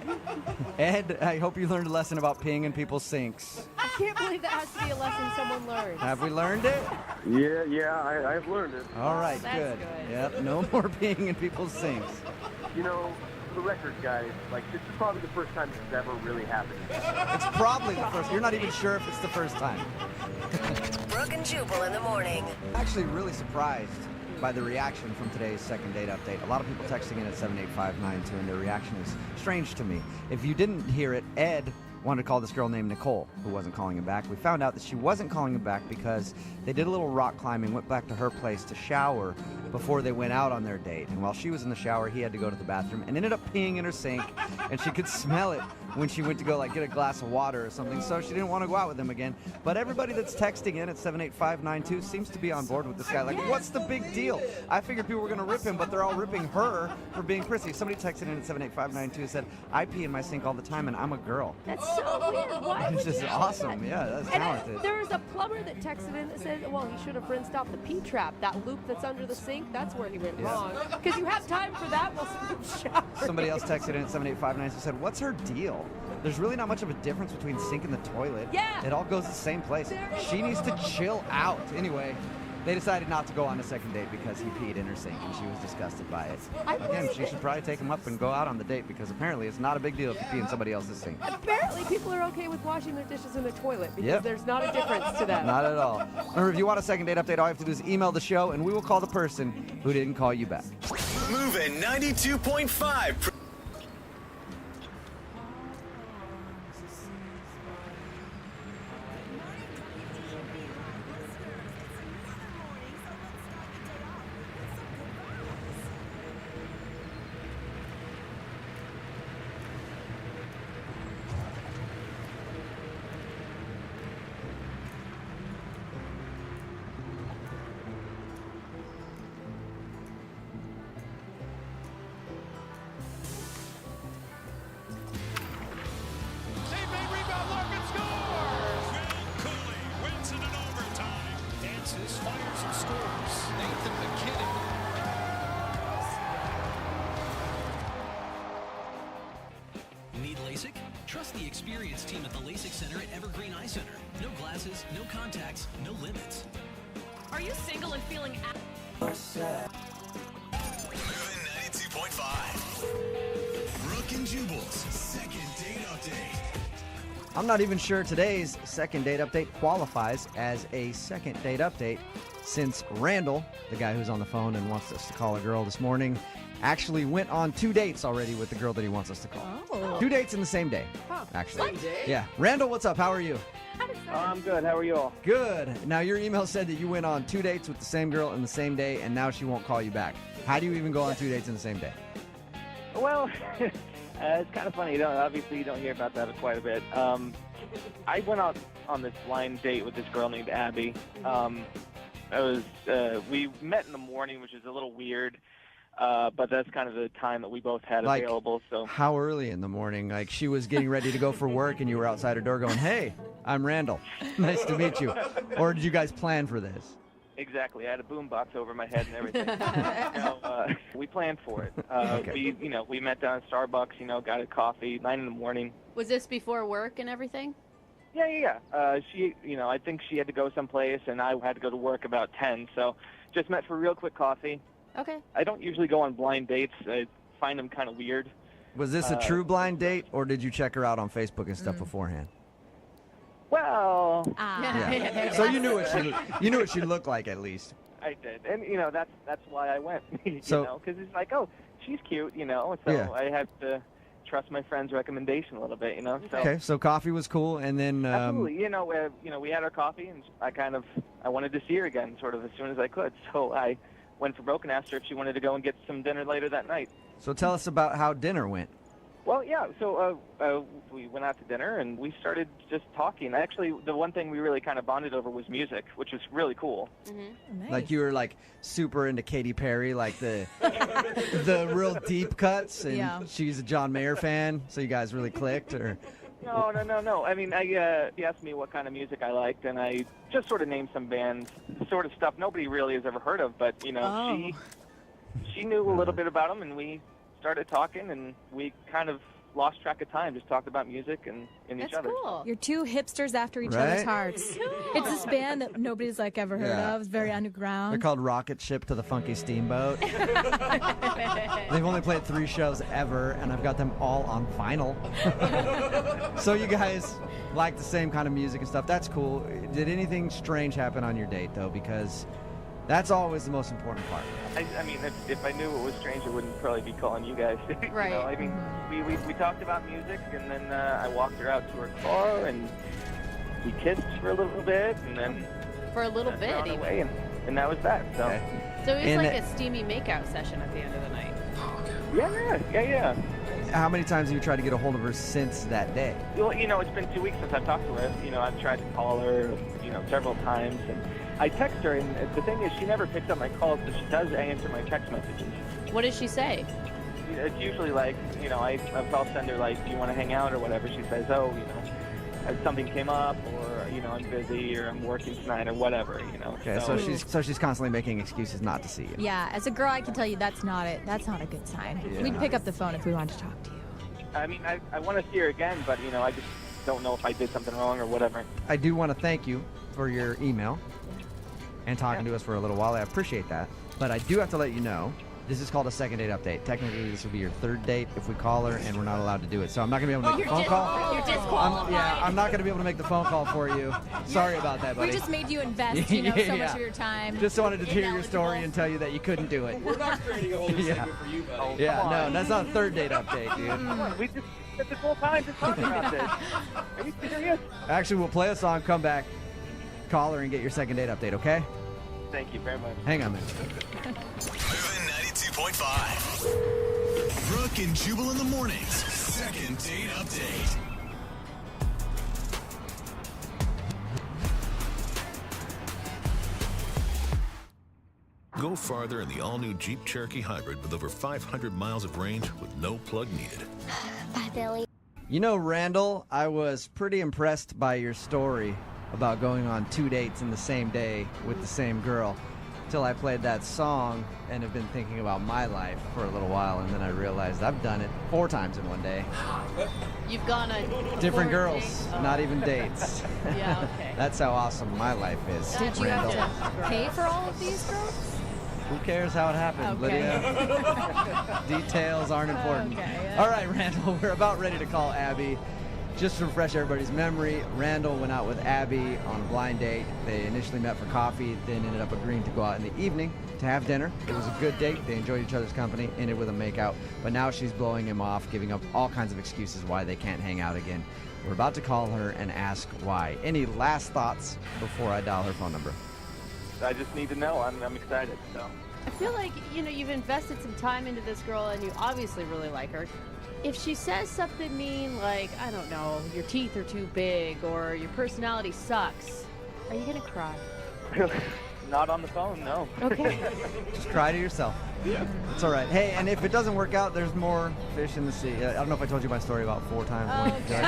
Ed, I hope you learned a lesson about peeing in people's sinks. I can't believe that has to be a lesson someone learns. Have we learned it? Yeah, I've learned it. All right, that's good. good. Yep, no more peeing in people's sinks. You know, for the record, guys, like, this is probably the first time this has ever really happened. It's probably the first. You're not even sure if it's the first time. Brooke and Jubal in the morning. Actually, really surprised by the reaction from today's second date update. A lot of people texting in at 78592, and their reaction is strange to me. If you didn't hear it, Ed wanted to call this girl named Nicole, who wasn't calling him back. We found out that she wasn't calling him back because they did a little rock climbing, went back to her place to shower before they went out on their date. And while she was in the shower, he had to go to the bathroom and ended up peeing in her sink, and she could smell it when she went to go like get a glass of water or something, so she didn't want to go out with him again. But everybody that's texting in at 78592 seems to be on board with this guy. Like, what's the big deal? I figured people were going to rip him, but they're all ripping her for being prissy. Somebody texted in at 78592 and said, I pee in my sink all the time and I'm a girl. That's so weird. Why It's would just you? awesome. Yeah, that's And talented. there was a plumber that texted in that said, well, he should have rinsed off the P-trap. That loop that's under the sink, that's where he went Yeah. wrong. Because you have time for that while someone's showering. Somebody else texted in at 78592 and said, what's her deal? There's really not much of a difference between sink and the toilet. Yeah. It all goes the same place. She needs to chill out. Anyway, they decided not to go on a second date because he peed in her sink and she was disgusted by it. Again, she should probably take him up and go out on the date because apparently it's not a big deal if you pee in somebody else's sink. Apparently, people are okay with washing their dishes in the toilet because Yep. there's not a difference to them. Not at all. Remember, if you want a second date update, all you have to do is email the show and we will call the person who didn't call you back. Moving 92.5. St. May rebound, Larkin scores! Will Cooley wins it in overtime. Dances, fires, and scores. Nathan McKinnon. Need LASIK? Trust the experienced team at the LASIK Center at Evergreen Eye Center. No glasses, no contacts, no limits. Are you single and feeling Moving 92.5. Brooke and Jubal's second date update. I'm not even sure today's second date update qualifies as a second date update since Randall, the guy who's on the phone and wants us to call a girl this morning, actually went on 2 dates already with the girl that he wants us to call. Oh. 2 dates in the same day, actually. Yeah. Randall, what's up? How are you? I'm good. How are you all? Good. Now, your email said that you went on 2 dates with the same girl in the same day, and now she won't call you back. How do you even go on 2 dates in the same day? Well, it's kind of funny. Obviously, you don't hear about that quite a bit. I went out on this blind date with this girl named Abby. We met in the morning, which is a little weird, but that's kind of the time that we both had Like, available. So how early in the morning? Like, she was getting ready to go for work, and you were outside her door going, hey, I'm Randall. Nice to meet you. Or did you guys plan for this? exactly, I had a boombox over my head and everything. We planned for it. Okay. We met down at Starbucks. Got a coffee, 9 in the morning. Was this before work and everything? Yeah. She, I think she had to go someplace, and I had to go to work about 10. So, just met for a real quick coffee. Okay. I don't usually go on blind dates. I find them kind of weird. Was this a true blind date, or did you check her out on Facebook and stuff beforehand? Well, Yeah. So you knew what she looked like at least. I did, and that's why I went. So- Because it's like, oh, she's cute, So Yeah. I have to trust my friend's recommendation a little bit, So Okay, so coffee was cool, and then absolutely, we had our coffee, and I wanted to see her again, sort of as soon as I could. So I went for broke and asked her if she wanted to go and get some dinner later that night. so tell us about how dinner went. Well, yeah. So we went out to dinner and we started just talking. Actually, the one thing we really kind of bonded over was music, which was really cool. Mm-hmm. Like you were like super into Katy Perry, like the the real deep cuts, and Yeah. she's a John Mayer fan, so you guys really clicked, or No. I mean, he asked me what kind of music I liked, and I just sort of named some bands, sort of stuff nobody really has ever heard of. But she knew a little bit about them, and we started talking, and we kind of lost track of time, just talked about music and each other. You're two hipsters after each Right? other's hearts. It's this band that nobody's ever heard Yeah. of. It's very they're underground. called Rocket Ship to the Funky Steamboat. They've only played 3 shows ever, and I've got them all on vinyl. So you guys like the same kind of music and stuff. That's cool. Did anything strange happen on your date, though? Because that's always the most important part. I mean, if I knew it was strange, I wouldn't probably be calling you guys. Right. I mean, we talked about music, and then I walked her out to her car, and we kissed for a little bit, and then For a little on bit, our even. way, and that was that. So. So it was And like a steamy makeout session at the end of the night. Yeah. how many times have you tried to get a hold of her since that day? Well, it's been 2 weeks since I've talked to her. I've tried to call her, several times, and I text her, and the thing is, she never picks up my calls, but she does answer my text messages. What does she say? It's usually like, I'll send her like, do you want to hang out or whatever. She says, oh, something came up, or I'm busy, or I'm working tonight, or whatever. Okay, so she's constantly making excuses not to see you. Yeah, as a girl, I can tell you that's not it. That's not a good sign. Yeah. We'd pick up the phone if we wanted to talk to you. I mean, I want to see her again, but I just don't know if I did something wrong or whatever. I do want to thank you for your email and talking to us for a little while. I appreciate that. But I do have to let you know, this is called a second date update. Technically, this will be your third date if we call her, and we're not allowed to do it. So I'm not going to be able to make the phone call. You're disqualified. I'm not going to be able to make the phone call for you. Sorry about that, buddy. We just made you invest, so much of your time. Just wanted to hear your story and tell you that you couldn't do it. We're not creating a whole new segment for you, buddy. Yeah, no, that's not a third date update, dude. We just spent this whole time just talking about this. Are you serious? Actually, we'll play a song, come back, call her, and get your second date update, okay? Thank you very much. Hang on, man. Moving 92.5. Brooke and Jubal in the mornings. Second date update. Go farther in the all-new Jeep Cherokee Hybrid with over 500 miles of range with no plug needed. Bye, Billy. Randall, I was pretty impressed by your story about going on 2 dates in the same day with the same girl. Till I played that song and have been thinking about my life for a little while, and then I realized I've done it 4 times in one day. You've gone on Different 4 girls, dates? not even dates. Yeah, okay. That's how awesome my life is. Did you Randall. have to pay for all of these girls? Who cares how it happened, Okay. Lydia? Details aren't important. Okay, All right, Randall, we're about ready to call Abby. Just to refresh everybody's memory, Randall went out with Abby on a blind date. They initially met for coffee, then ended up agreeing to go out in the evening to have dinner. It was a good date. They enjoyed each other's company, ended with a makeout. But now she's blowing him off, giving up all kinds of excuses why they can't hang out again. We're about to call her and ask why. Any last thoughts before I dial her phone number? I just need to know. I'm excited. So. I feel like, you've invested some time into this girl and you obviously really like her. If she says something mean like, I don't know, your teeth are too big or your personality sucks, are you going to cry? Not on the phone, no. Okay. Just cry to yourself. Yeah. It's all right. Hey, and if it doesn't work out, there's more fish in the sea. I don't know if I told you my story about 4 times. Okay.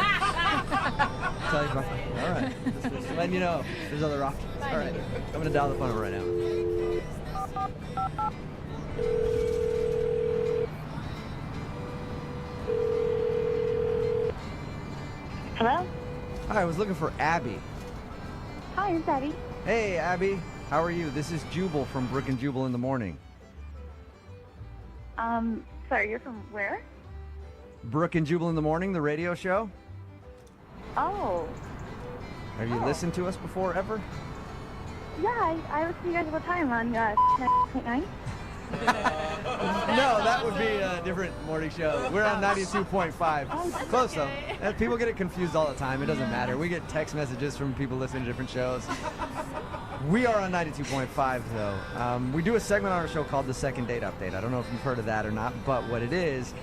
Tell you about. All right. Just letting you know there's other options. Bye, All right. Nikki. I'm going to dial the phone number right now. Hello? Hi, I was looking for Abby. Hi, it's Abby. Hey, Abby. How are you? This is Jubal from Brooke and Jubal in the Morning. Sorry, you're from where? Brooke and Jubal in the Morning, the radio show. Oh. Have you listened to us before, ever? Yeah, I listen to you guys all the time on 9.9. No, that would be a different morning show. We're on 92.5. Close though. People get it confused all the time. It doesn't matter. We get text messages from people listening to different shows. We are on 92.5 though. We do a segment on our show called the Second Date Update. I don't know if you've heard of that or not, but what it is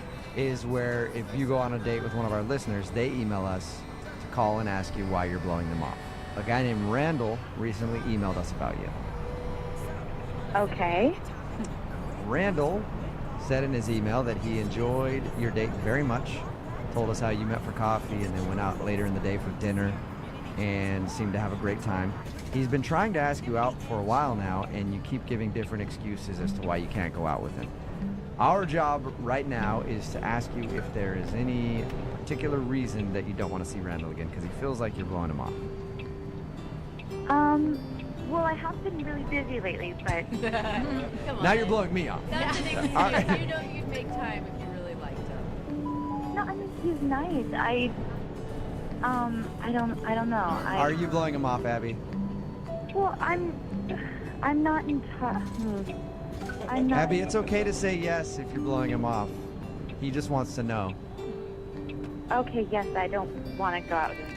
where if you go on a date with one of our listeners, they email us to call and ask you why you're blowing them off. A guy named Randall recently emailed us about you. Okay. Randall said in his email that he enjoyed your date very much, told us how you met for coffee and then went out later in the day for dinner and seemed to have a great time. He's been trying to ask you out for a while now, and you keep giving different excuses as to why you can't go out with him. Our job right now is to ask you if there is any particular reason that you don't want to see Randall again, because he feels like you're blowing him off. Well, I have been really busy lately, but... Come on. Now you're blowing me off. That's an excuse. All right. You know you'd make time if you really liked him. No, I mean, he's nice. I don't know. Are you blowing him off, Abby? Well, I'm not in touch. I'm not... Abby, it's okay to say yes if you're blowing him off. He just wants to know. Okay, yes, I don't want to go out with him.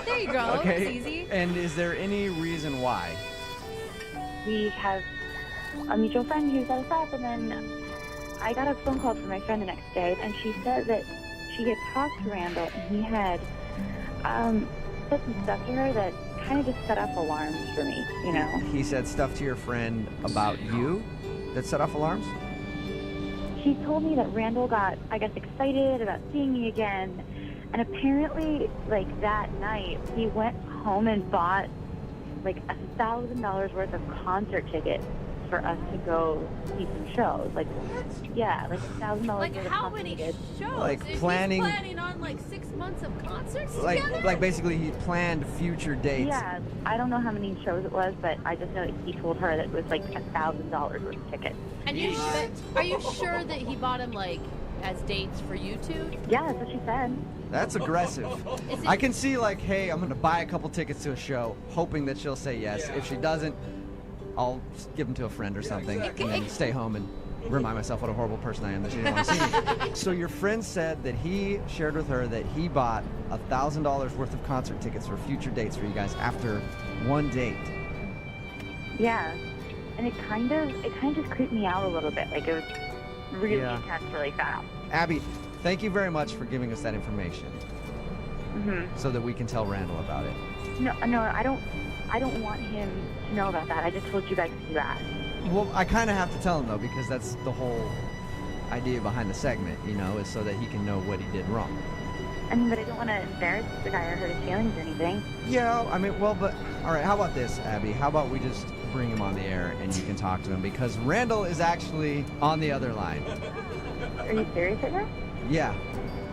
There you go. Okay. It's easy. And is there any reason why? We have a mutual friend who set us up, and then I got a phone call from my friend the next day, and she said that she had talked to Randall, and he had said some stuff to her that kind of just set off alarms for me, you know? He said stuff to your friend about you that set off alarms? She told me that Randall got, I guess, excited about seeing me again, and apparently, like, that night, he went home and bought, like, $1,000 worth of concert tickets for us to go see some shows. Like, yeah, like $1,000 Like worth of how concert many tickets. shows? Like Is planning- he planning on like 6 months of concerts Like together? basically he planned future dates. Yeah, I don't know how many shows it was, but I just know that he told her that it was like $1,000 worth of tickets. And are you sure that he bought him like as dates for you two? Yeah, that's what she said. That's aggressive. Is it- I can see like, hey, I'm gonna buy a couple tickets to a show, hoping that she'll say yes. If she doesn't, I'll give them to a friend or something, and then stay home and remind myself what a horrible person I am that she didn't want to see me. So your friend said that he shared with her that he bought $1,000 worth of concert tickets for future dates for you guys after one date. Yeah, and it kind of just creeped me out a little bit. Like, it was really Yeah. intense, really fast. Abby, thank you very much for giving us that information so that we can tell Randall about it. No, I don't want him to know about that. I just told you guys to do that. Well, I kind of have to tell him though, because that's the whole idea behind the segment, you know, is so that he can know what he did wrong. I mean, but I don't want to embarrass the guy or hurt his feelings or anything. Yeah, I mean, well, but all right, how about this, Abby? How about we just bring him on the air and you can talk to him, because Randall is actually on the other line. Are you serious right now? Yeah.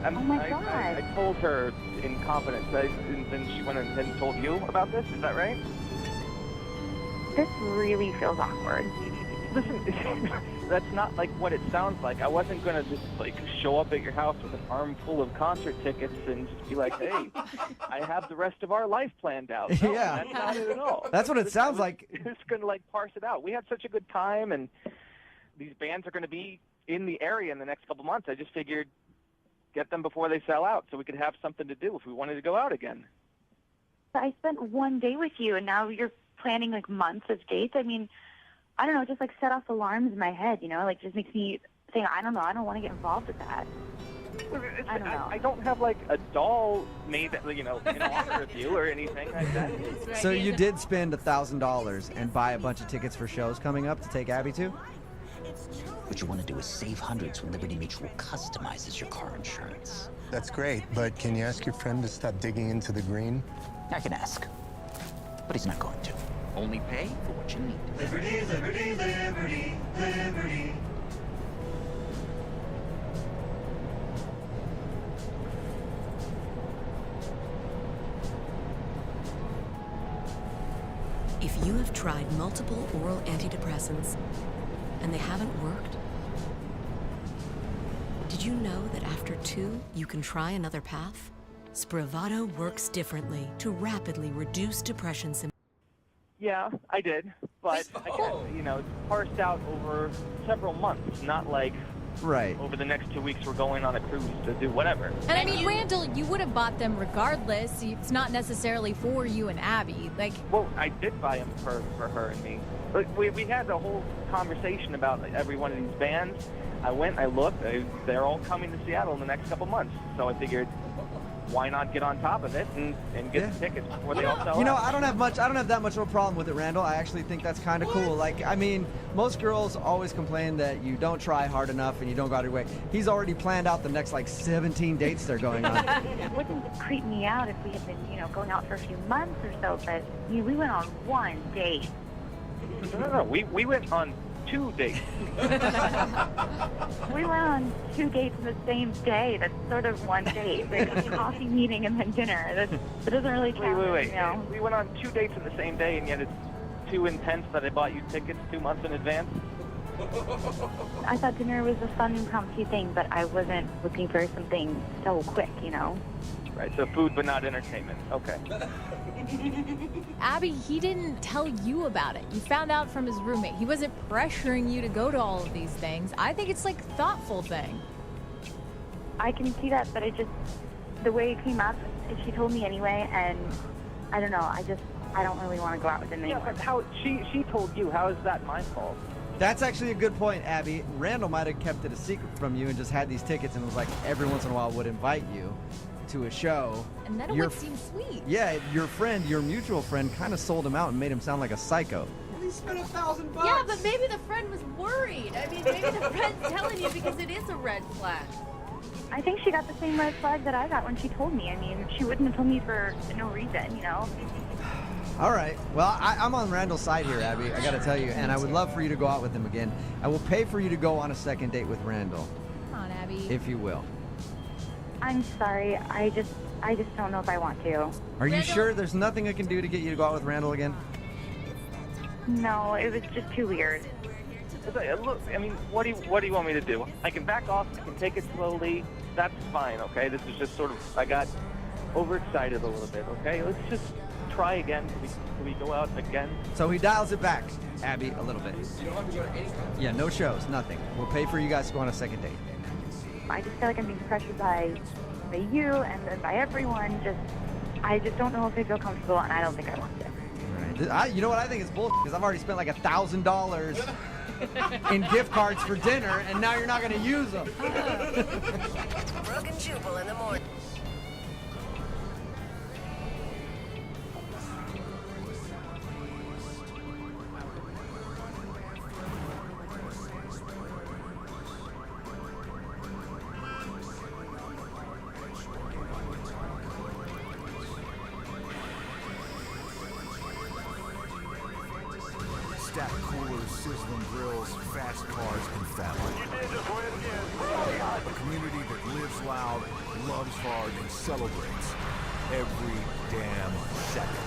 Oh my God. I told her in confidence, and then she went and told you about this. Is that right? This really feels awkward. Listen, that's not like what it sounds like. I wasn't gonna just like show up at your house with an armful of concert tickets and just be like, "Hey, I have the rest of our life planned out." No, Yeah. that's not it at all. That's what it sounds like. Just gonna like parse it out. We had such a good time, and these bands are gonna be in the area in the next couple months. I just figured get them before they sell out, so we could have something to do if we wanted to go out again. I spent one day with you, and now you're planning like months of dates. I mean, I don't know, it just like set off alarms in my head, you know, like just makes me think, I don't know, I don't want to get involved with that. I don't know. I don't have like a doll made, you know, in honor of you or anything like that. So you did spend $1,000 and buy a bunch of tickets for shows coming up to take Abby to? What you want to do is save hundreds when Liberty Mutual customizes your car insurance. That's great, but can you ask your friend to stop digging into the green? I can ask, but he's not going to. Only pay for what you need. Liberty, liberty, liberty, liberty. If you have tried multiple oral antidepressants and they haven't worked, did you know that after 2, you can try another path? Spravato works differently to rapidly reduce depression symptoms. Yeah, I did, but again, you know, it's parsed out over several months, not like Right. over the next 2 weeks we're going on a cruise to do whatever. And I mean, Randall, you would have bought them regardless. It's not necessarily for you and Abby. Like, Well, I did buy them for her and me. Like, we had the whole conversation about like, every one of these bands. I went, I looked, they're all coming to Seattle in the next couple months, so I figured, why not get on top of it and get the tickets before they all sell You know, out? I don't have that much of a problem with it, Randall. I actually think that's kind of cool. Like, I mean, most girls always complain that you don't try hard enough and you don't go out of your way. He's already planned out the next, like, 17 dates they're going on. It wouldn't creep me out if we had been, you know, going out for a few months or so, but you know, we went on one date. No, we went on 2 dates. We went on 2 dates in the same day. That's sort of one date. Like a coffee meeting and then dinner. That doesn't really count. Wait. You know? We went on 2 dates in the same day, and yet it's too intense that I bought you tickets 2 months in advance. I thought dinner was a fun, impromptu thing, but I wasn't looking for something so quick, you know? Right, so food but not entertainment. Okay. Abby, he didn't tell you about it. You found out from his roommate. He wasn't pressuring you to go to all of these things. I think it's like a thoughtful thing. I can see that, but it just, the way it came up, she told me anyway, and I don't know, I don't really want to go out with him Yeah, anymore. but how, she told you, how is that my fault? That's actually a good point, Abby. Randall might have kept it a secret from you and just had these tickets and was like every once in a while would invite you to a show. And then it would seem sweet. Yeah, your friend, your mutual friend, kind of sold him out and made him sound like a psycho. He spent $1,000. Yeah, but maybe the friend was worried. I mean, maybe the friend's telling you because it is a red flag. I think she got the same red flag that I got when she told me. I mean, she wouldn't have told me for no reason, you know? All right. Well, I'm on Randall's side here, Abby. I got to tell you, and I would love for you to go out with him again. I will pay for you to go on a second date with Randall. Come on, Abby. If you will. I'm sorry. I just don't know if I want to. Are you sure there's nothing I can do to get you to go out with Randall again? No, it was just too weird. Look, I mean, what do you want me to do? I can back off. I can take it slowly. That's fine, okay? This is just sort of, I got overexcited a little bit, okay? Let's just try again. Can we go out again? So he dials it back, Abby, a little bit. You don't have to go to any show. Yeah, no shows, nothing. We'll pay for you guys to go on a second date. I just feel like I'm being pressured by you and then by everyone. I just don't know if I feel comfortable, and I don't think I want to. You know what? I think it's bullshit because I've already spent like $1,000 in gift cards for dinner, and now you're not going to use them. Brooke and Jubal in the morning. Stacked coolers, sizzling grills, fast cars, and family. A community that lives loud, loves hard, and celebrates every damn second.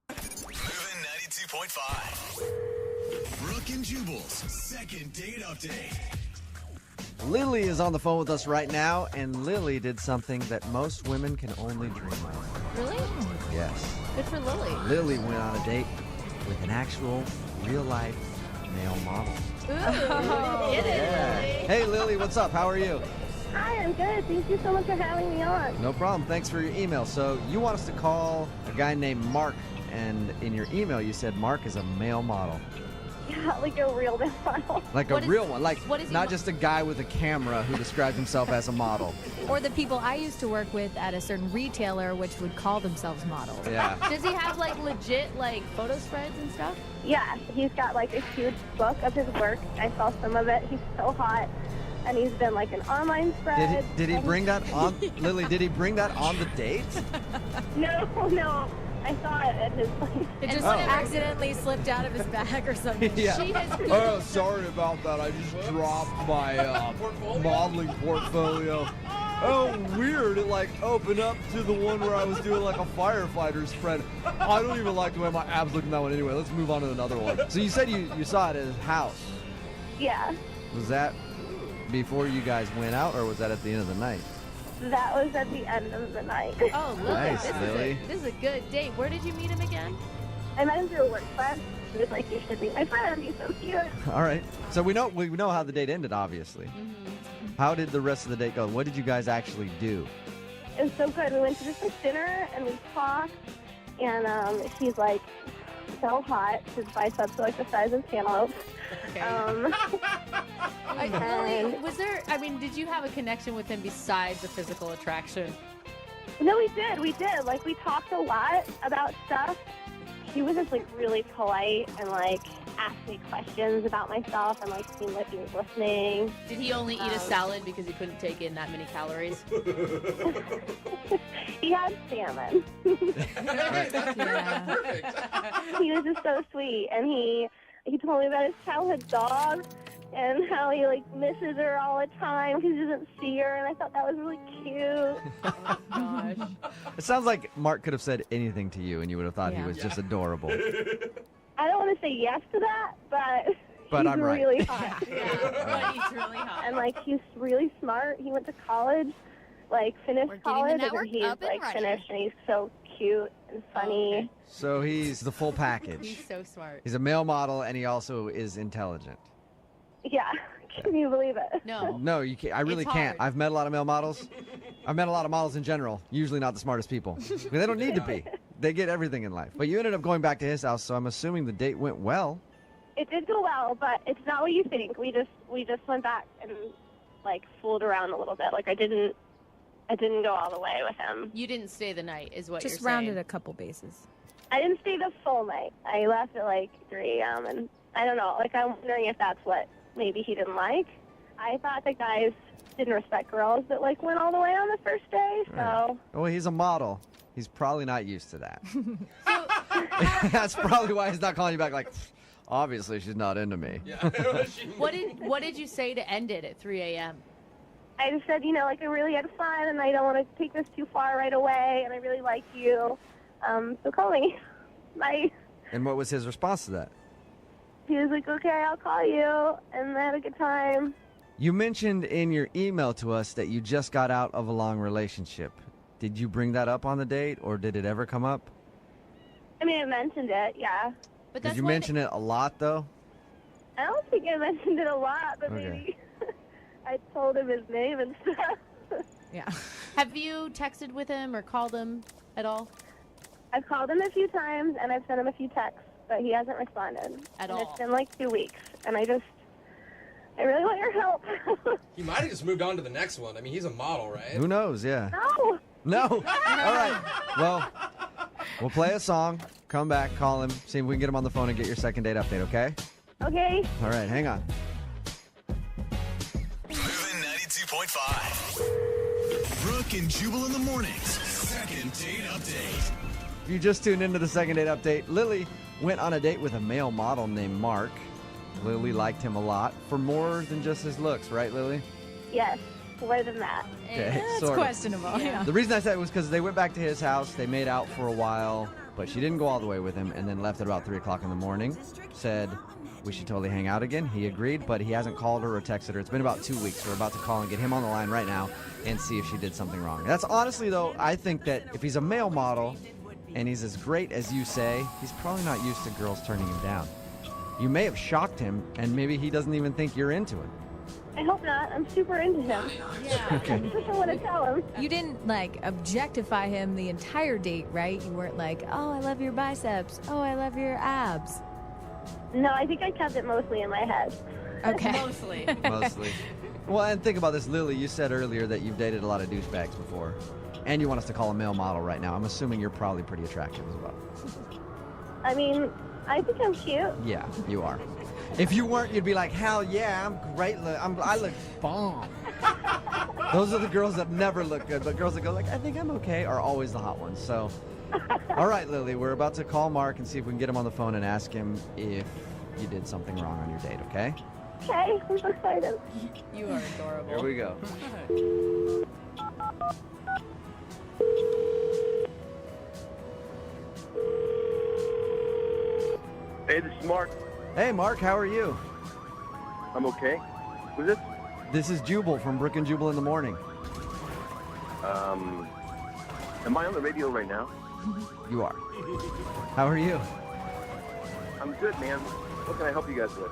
Moving 92.5. Brooke and Jubal's second date update. Lily is on the phone with us right now, and Lily did something that most women can only dream of. Really? Yes. Good for Lily. Lily went on a date with an actual, real-life male model. Ooh, get it, Lily. Hey, Lily, what's up? How are you? Hi, I'm good. Thank you so much for having me on. No problem. Thanks for your email. So you want us to call a guy named Mark, and in your email you said Mark is a male model. Yeah, like a real male model. Like a real one. Like not just a guy with a camera who describes himself as a model. Or the people I used to work with at a certain retailer, which would call themselves models. Yeah. Does he have like legit like photo spreads and stuff? Yeah, he's got like a huge book of his work. I saw some of it. He's so hot. And he's been like an online spread. Did he bring that on, Lily, did he bring that on the date? No. I saw it at his place. It just accidentally slipped out of his bag or something. Yeah. She has Oh, sorry about that. I just dropped my modeling portfolio. Oh, weird. It like opened up to the one where I was doing like a firefighter spread. I don't even like the way my abs look in that one anyway. Let's move on to another one. So you said you saw it at his house. Yeah, Was that before you guys went out, or was that at the end of the night? that was at the end of the night. Oh, Lily, Nice, this Lily. is a good date. Where did you meet him again? I met him through a work friend. He was like, "You should be my friend. He's so cute." All right. So we know how the date ended, obviously. Mm-hmm. How did the rest of the date go? What did you guys actually do? It was so good. We went to just like dinner and we talked. And he's like so hot. His biceps are like the size of cantaloupes. Okay. Lily, was there? I mean, did you have a connection with him besides the physical attraction? No, we did. Like, we talked a lot about stuff. He was just, like, really polite and, like, asked me questions about myself and, like, seemed like he was listening. Did he only eat a salad because he couldn't take in that many calories? He had salmon. He was just so sweet. And he told me about his childhood dog and how he, like, misses her all the time because he doesn't see her. And I thought that was really cute. Oh, gosh. It sounds like Mark could have said anything to you, and you would have thought he was just adorable. I don't want to say yes to that, but he's I'm right. really hot. But he's really hot. And, like, he's really smart. He went to college, like, finished college, and network he's, up and like, running. finished, and he's so cute and funny. So he's the full package. He's so smart. He's a male model, and he also is intelligent. Yeah, Can you believe it? No. No, you can't. I really It's can't. hard. I've met a lot of male models. I've met a lot of models in general. Usually not the smartest people. I mean, they don't need to be. They get everything in life. But you ended up going back to his house, so I'm assuming the date went well. It did go well, but it's not what you think. We just went back and like fooled around a little bit. Like I didn't go all the way with him. You didn't stay the night, is what Just you're saying. rounded a couple bases. I didn't stay the full night. I left at like 3 a.m. and I don't know. Like I'm wondering if that's what maybe he didn't like. I thought that guys didn't respect girls that like went all the way on the first day. So Well, he's a model. He's probably not used to that. That's probably why he's not calling you back like, obviously she's not into me. What did you say to end it at 3 a.m.? I just said, like I really had fun and I don't want to take this too far right away and I really like you. So call me. Bye. And what was his response to that? He was like, okay, I'll call you. And I had a good time. You mentioned in your email to us that you just got out of a long relationship. Did you bring that up on the date, or did it ever come up? I mean, I mentioned it, yeah. But Did you mention it a lot, though? I don't think I mentioned it a lot, but Okay. maybe I told him his name and stuff. Yeah. Have you texted with him or called him at all? I've called him a few times and I've sent him a few texts, but he hasn't responded. At and all. It's been like 2 weeks, and I really want your help. He might have just moved on to the next one. I mean, he's a model, right? Who knows? Yeah. No. No. All right. Well, we'll play a song, come back, call him, see if we can get him on the phone and get your second date update, okay? Okay. All right, hang on. Moving 92.5. Brooke and Jubal in the mornings. Second date update. If you just tuned into the second date update, Lily went on a date with a male model named Mark. Lily liked him a lot for more than just his looks, right, Lily? Yes, more than that. Okay, That's sort of. questionable. Yeah. The reason I said it was because they went back to his house. They made out for a while, but she didn't go all the way with him and then left at about 3 o'clock in the morning. Said we should totally hang out again. He agreed, but he hasn't called her or texted her. It's been about 2 weeks. We're about to call and get him on the line right now and see if she did something wrong. That's honestly, though, I think that if he's a male model and he's as great as you say, he's probably not used to girls turning him down. You may have shocked him, and maybe he doesn't even think you're into him. I hope not. I'm super into him. Yeah. Okay. I just want to tell him. You didn't like objectify him the entire date, right? You weren't like, oh, I love your biceps. Oh, I love your abs. No, I think I kept it mostly in my head. Okay. Mostly. Mostly. Well, and think about this, Lily. You said earlier that you've dated a lot of douchebags before, and you want us to call a male model right now. I'm assuming you're probably pretty attractive as well. I mean, I think I'm cute. Yeah, you are. If you weren't, you'd be like, hell yeah, I'm great. I look bomb. Those are the girls that never look good, but girls that go like, I think I'm okay, are always the hot ones. So, all right, Lily, we're about to call Mark and see if we can get him on the phone and ask him if you did something wrong on your date, okay? Okay, I'm so excited. You are adorable. Here we go. Hey, this is Mark. Hey, Mark, how are you? I'm okay. Who's this? This is Jubal from Brooke and Jubal in the morning. Am I on the radio right now? You are. How are you? I'm good, man. What can I help you guys with?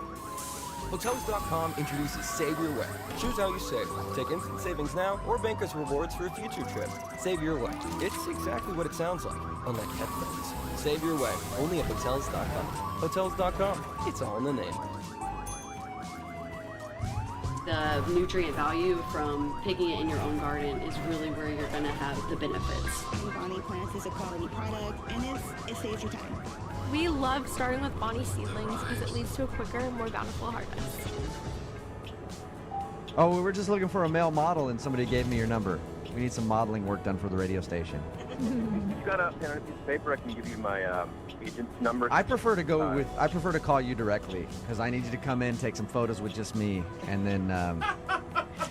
Hotels.com introduces Save Your Way. Choose how you save. Take instant savings now or bank as rewards for a future trip. Save Your Way. It's exactly what it sounds like, unlike headphones. Save Your Way, only at Hotels.com. Hotels.com, it's all in the name. The nutrient value from picking it in your own garden is really where you're going to have the benefits. Bonnie Plants is a quality product, and it saves your time. We love starting with Bonnie seedlings because it leads to a quicker and more bountiful harvest. Oh, we were just looking for a male model, and somebody gave me your number. We need some modeling work done for the radio station. You got a pen and a piece of paper? I can give you my agent's number. I prefer to go with. I prefer to call you directly because I need you to come in, take some photos with just me, and then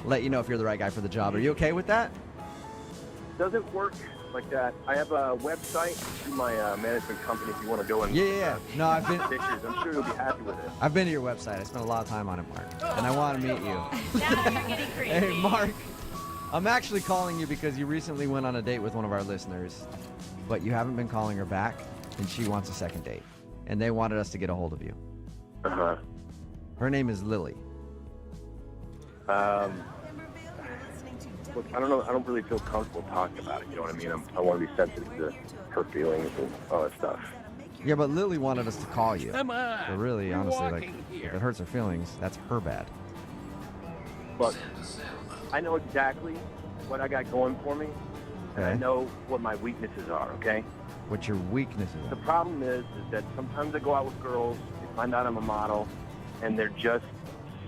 let you know if you're the right guy for the job. Are you okay with that? Doesn't work like that. I have a website through my management company if you want to go and Yeah. No, I've been. pictures. I'm sure you'll be happy with it. I've been to your website. I spent a lot of time on it, Mark, and I want to meet you. Now you're getting crazy. Hey, Mark. I'm actually calling you because you recently went on a date with one of our listeners, but you haven't been calling her back, and she wants a second date, and they wanted us to get a hold of you. Uh-huh. Her name is Lily. Look, I don't know. I don't really feel comfortable talking about it. You know what I mean? I want to be sensitive to her feelings and all that stuff. Yeah, but Lily wanted us to call you. Come on, But really, you're honestly, like, walking here. if it hurts her feelings, that's her bad. Look, I know exactly what I got going for me, and I Okay. know what my weaknesses are. Okay. What your weaknesses The are. problem is that sometimes I go out with girls, they find out I'm a model, and they're just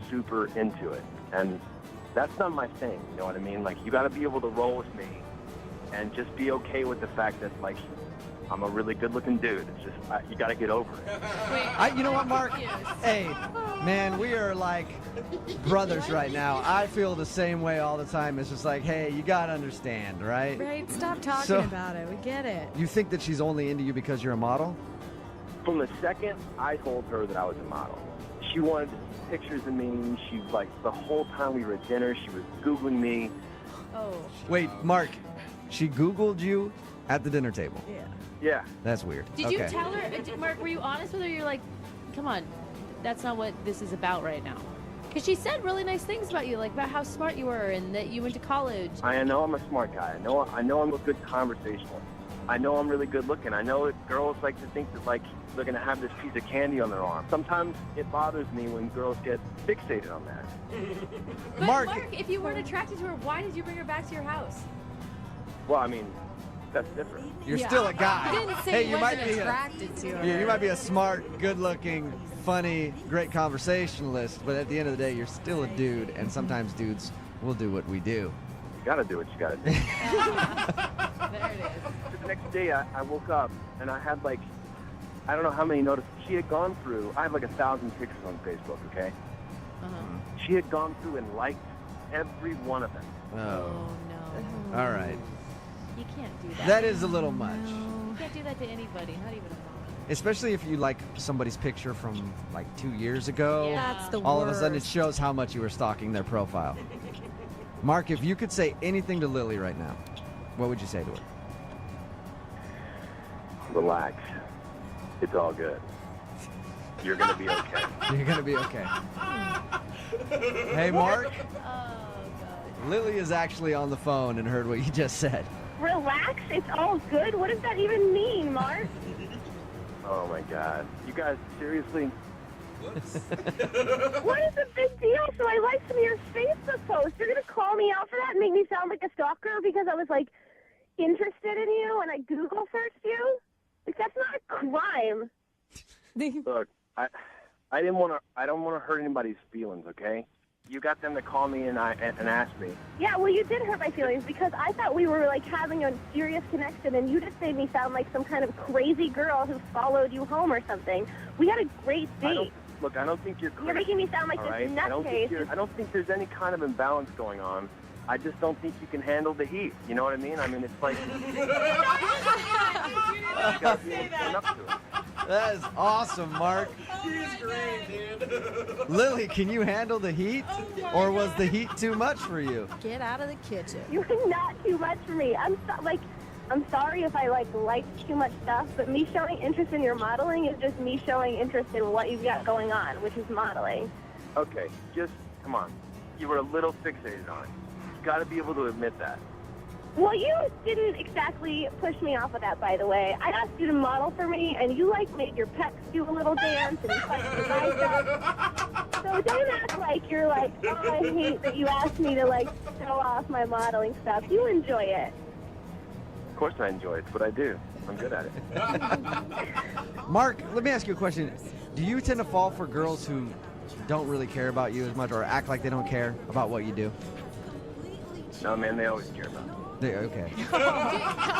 super into it. And that's not my thing, you know what I mean? Like, you got to be able to roll with me and just be okay with the fact that, like, I'm a really good-looking dude. It's just, you got to get over it. You know what, Mark? Hey, man, we are like brothers right now. I feel the same way all the time. It's just like, hey, you gotta understand, right? Right, stop talking So- about it. We get it. You think that she's only into you because you're a model? From the second I told her that I was a model, she wanted pictures of me. She, like, the whole time we were at dinner, she was Googling me. Oh. Wait, Mark, she Googled you at the dinner table. Yeah. Yeah. That's weird. Did you tell her, Mark, were you honest with her? You're like, come on, that's not what this is about right now. Because she said really nice things about you, like about how smart you were and that you went to college. I know I'm a smart guy. I know I'm a good conversationalist. I know I'm really good looking. I know that girls like to think that, like, they're going to have this piece of candy on their arm. Sometimes it bothers me when girls get fixated on that. But Mark, if you weren't attracted to her, why did you bring her back to your house? Well, I mean, that's different. You're still a guy. You didn't say hey, he you might wasn't be attracted to her. Yeah, you might be a smart, good-looking, funny, great conversationalist, but at the end of the day, you're still a dude, and sometimes dudes will do what we do. You got to do what you got to do. There it is. The next day, I woke up, and I had, like, I don't know how many notifications. She had gone through, I have like 1,000 pictures on Facebook, okay? She had gone through and liked every one of them. Oh. no. All right. You can't do that. That is a little much. You can't do that to anybody, not even a mom. Especially if you like somebody's picture from like 2 years ago. Yeah. That's the All of a sudden it worst. shows how much you were stalking their profile. Mark, if you could say anything to Lily right now, what would you say to her? Relax. It's all good. You're going to be okay. You're going to be okay. Hey, Mark. Lily is actually on the phone and heard what you just said. Relax, it's all good? What does that even mean, Mark? Oh, my God. You guys, seriously? What is the big deal? So I liked some of your Facebook posts. You're going to call me out for that and make me sound like a stalker because I was, like, interested in you and I Google searched you? Like, that's not a crime. Look, I don't want to hurt anybody's feelings, okay? You got them to call me and ask me. Yeah, well, you did hurt my feelings because I thought we were, like, having a serious connection, and you just made me sound like some kind of crazy girl who followed you home or something. We had a great date. Look, I don't think you're crazy. You're making me sound like all this right? nutcase. I don't think there's any kind of imbalance going on. I just don't think you can handle the heat. You know what I mean? I mean, it's like... you gotta be able to stand up to it. That is awesome, Mark. He's great, dude. Lily, can you handle the heat? Or was the heat too much for you? Get out of the kitchen. You're not too much for me. I'm sorry if I liked too much stuff, but me showing interest in your modeling is just me showing interest in what you've got going on, which is modeling. Okay, just, come on. You were a little fixated on it. You gotta be able to admit that. Well, you didn't exactly push me off of that, by the way. I asked you to model for me, and you, made your pecs do a little dance and flexed your biceps. So don't act like you're like, oh, I hate that you asked me to, show off my modeling stuff. You enjoy it. Of course I enjoy it. It's what I do. I'm good at it. Mark, let me ask you a question. Do you tend to fall for girls who don't really care about you as much or act like they don't care about what you do? No, man, they always care about me. Okay.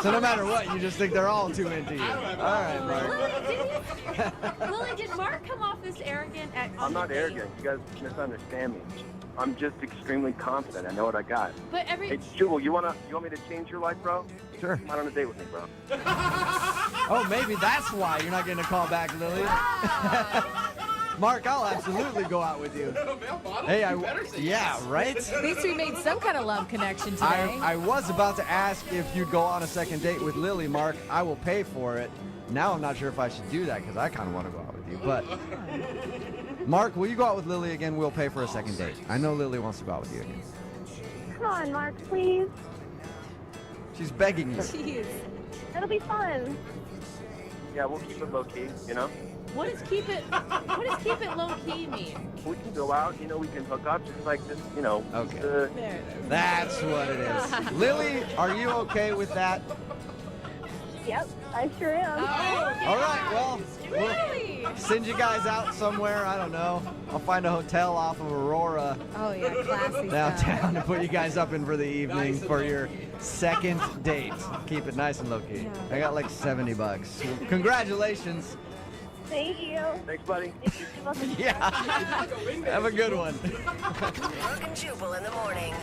So no matter what, you just think they're all too into you. All right, Mark. Lily, did Mark come off this arrogant? I'm not arrogant. You guys misunderstand me. I'm just extremely confident. I know what I got. But Hey, Jubal, you want me to change your life, bro? Sure. Come out on a date with me, bro. Oh, maybe that's why you're not getting a call back, Lily. Mark, I'll absolutely go out with you. Hey, yeah, right? At least we made some kind of love connection today. I was about to ask if you'd go on a second date with Lily, Mark. I will pay for it. Now I'm not sure if I should do that because I kind of want to go out with you. But Mark, will you go out with Lily again? We'll pay for a second date. I know Lily wants to go out with you again. Come on, Mark, please. She's begging you. Jeez. It'll be fun. Yeah, we'll keep it low key, you know? What does keep it low key mean? We can go out, you know, we can hook up just like this, you know. Okay. There it is. That's what it is. Lily, are you okay with that? Yep, I sure am. All right, well, Really? we'll send you guys out somewhere. I don't know. I'll find a hotel off of Aurora Oh, yeah, classy downtown to put you guys up in for the evening for your second date. Keep it nice and low key. I got like $70. Well, congratulations. Thank you. Thanks, buddy. Yeah. Have a good one. Brooke and Jubal in the morning.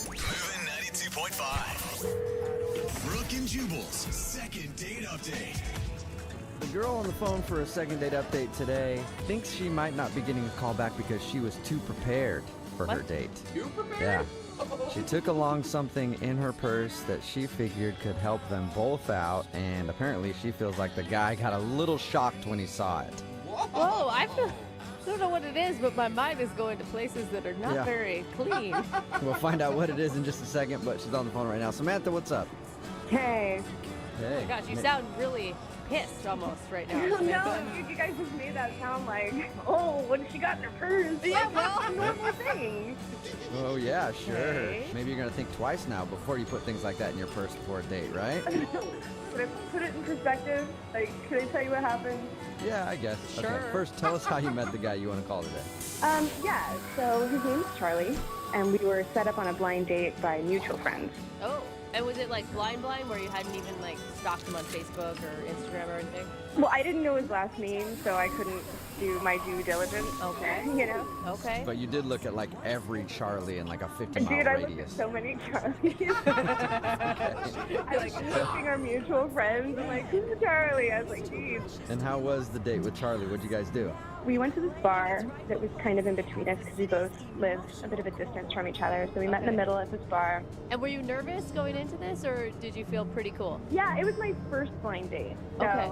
Moving 92.5. Brooke and Jubal's second date update. The girl on the phone for a second date update today thinks she might not be getting a call back because she was too prepared for her date. Too prepared? Yeah. She took along something in her purse that she figured could help them both out, and apparently she feels like the guy got a little shocked when he saw it. Whoa, I don't know what it is, but my mind is going to places that are not Yeah. very clean. We'll find out what it is in just a second, but she's on the phone right now. Samantha, what's up? Hey. Oh Hey. my gosh, you sound really pissed almost right now. No, Samantha. you guys just made that sound like, oh, what did she got in her purse? Yeah, well, It's a normal thing. Oh, yeah, sure. Okay. Maybe you're going to think twice now before you put things like that in your purse before a date, right? But I put it in perspective. Like, can I tell you what happened? Yeah, I guess. Sure. Okay, first tell us how you met the guy you want to call today. Yeah, so his name's Charlie, and we were set up on a blind date by mutual friends. Oh, and was it like blind where you hadn't even like stalked him on Facebook or Instagram or anything? Well, I didn't know his last name, so I couldn't do my due diligence. Okay. You know? Okay. But you did look at like every Charlie in like a 50-mile Dude, I looked at radius. so many Charlies. I like posting our mutual friends. I'm like, who's Charlie? I was like, geez. And how was the date with Charlie? What'd you guys do? We went to this bar that was kind of in between us because we both lived a bit of a distance from each other. So we met in the middle at this bar. And were you nervous going into this, or did you feel pretty cool? Yeah, it was my first blind date. So Okay.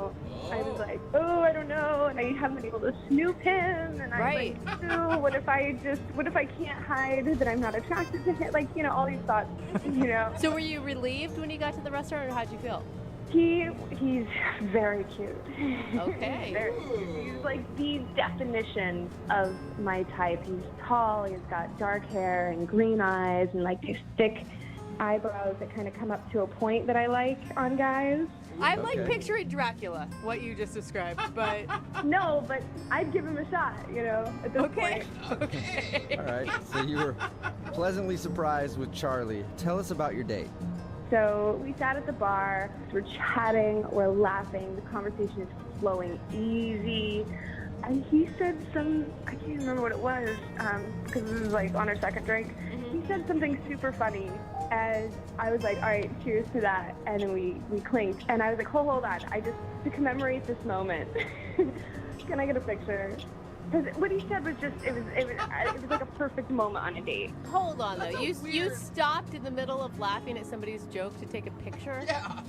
I was like, oh, I don't know. And I haven't been able to snoop him. And I was like, oh, what if I can't hide that I'm not attracted to him? Like, you know, all these thoughts, you know. So were you relieved when you got to the restaurant, or how'd you feel? He's very cute. Okay. He's very cute. He's like the definition of my type. He's tall, he's got dark hair and green eyes and like these thick eyebrows that kind of come up to a point that I like on guys. I'm like picturing Dracula, what you just described, but No, but I'd give him a shot, you know, at this point. Okay. All right, so you were pleasantly surprised with Charlie. Tell us about your date. So we sat at the bar, we're chatting, we're laughing, the conversation is flowing easy. And he said I can't remember what it was, because it was like on our second drink. He said something super funny, and I was like, all right, cheers to that. And then we clinked, and I was like, hold on, to commemorate this moment, can I get a picture? Because what he said was just, it was like a perfect moment on a date. Hold on though, you stopped in the middle of laughing at somebody's joke to take a picture? Yeah.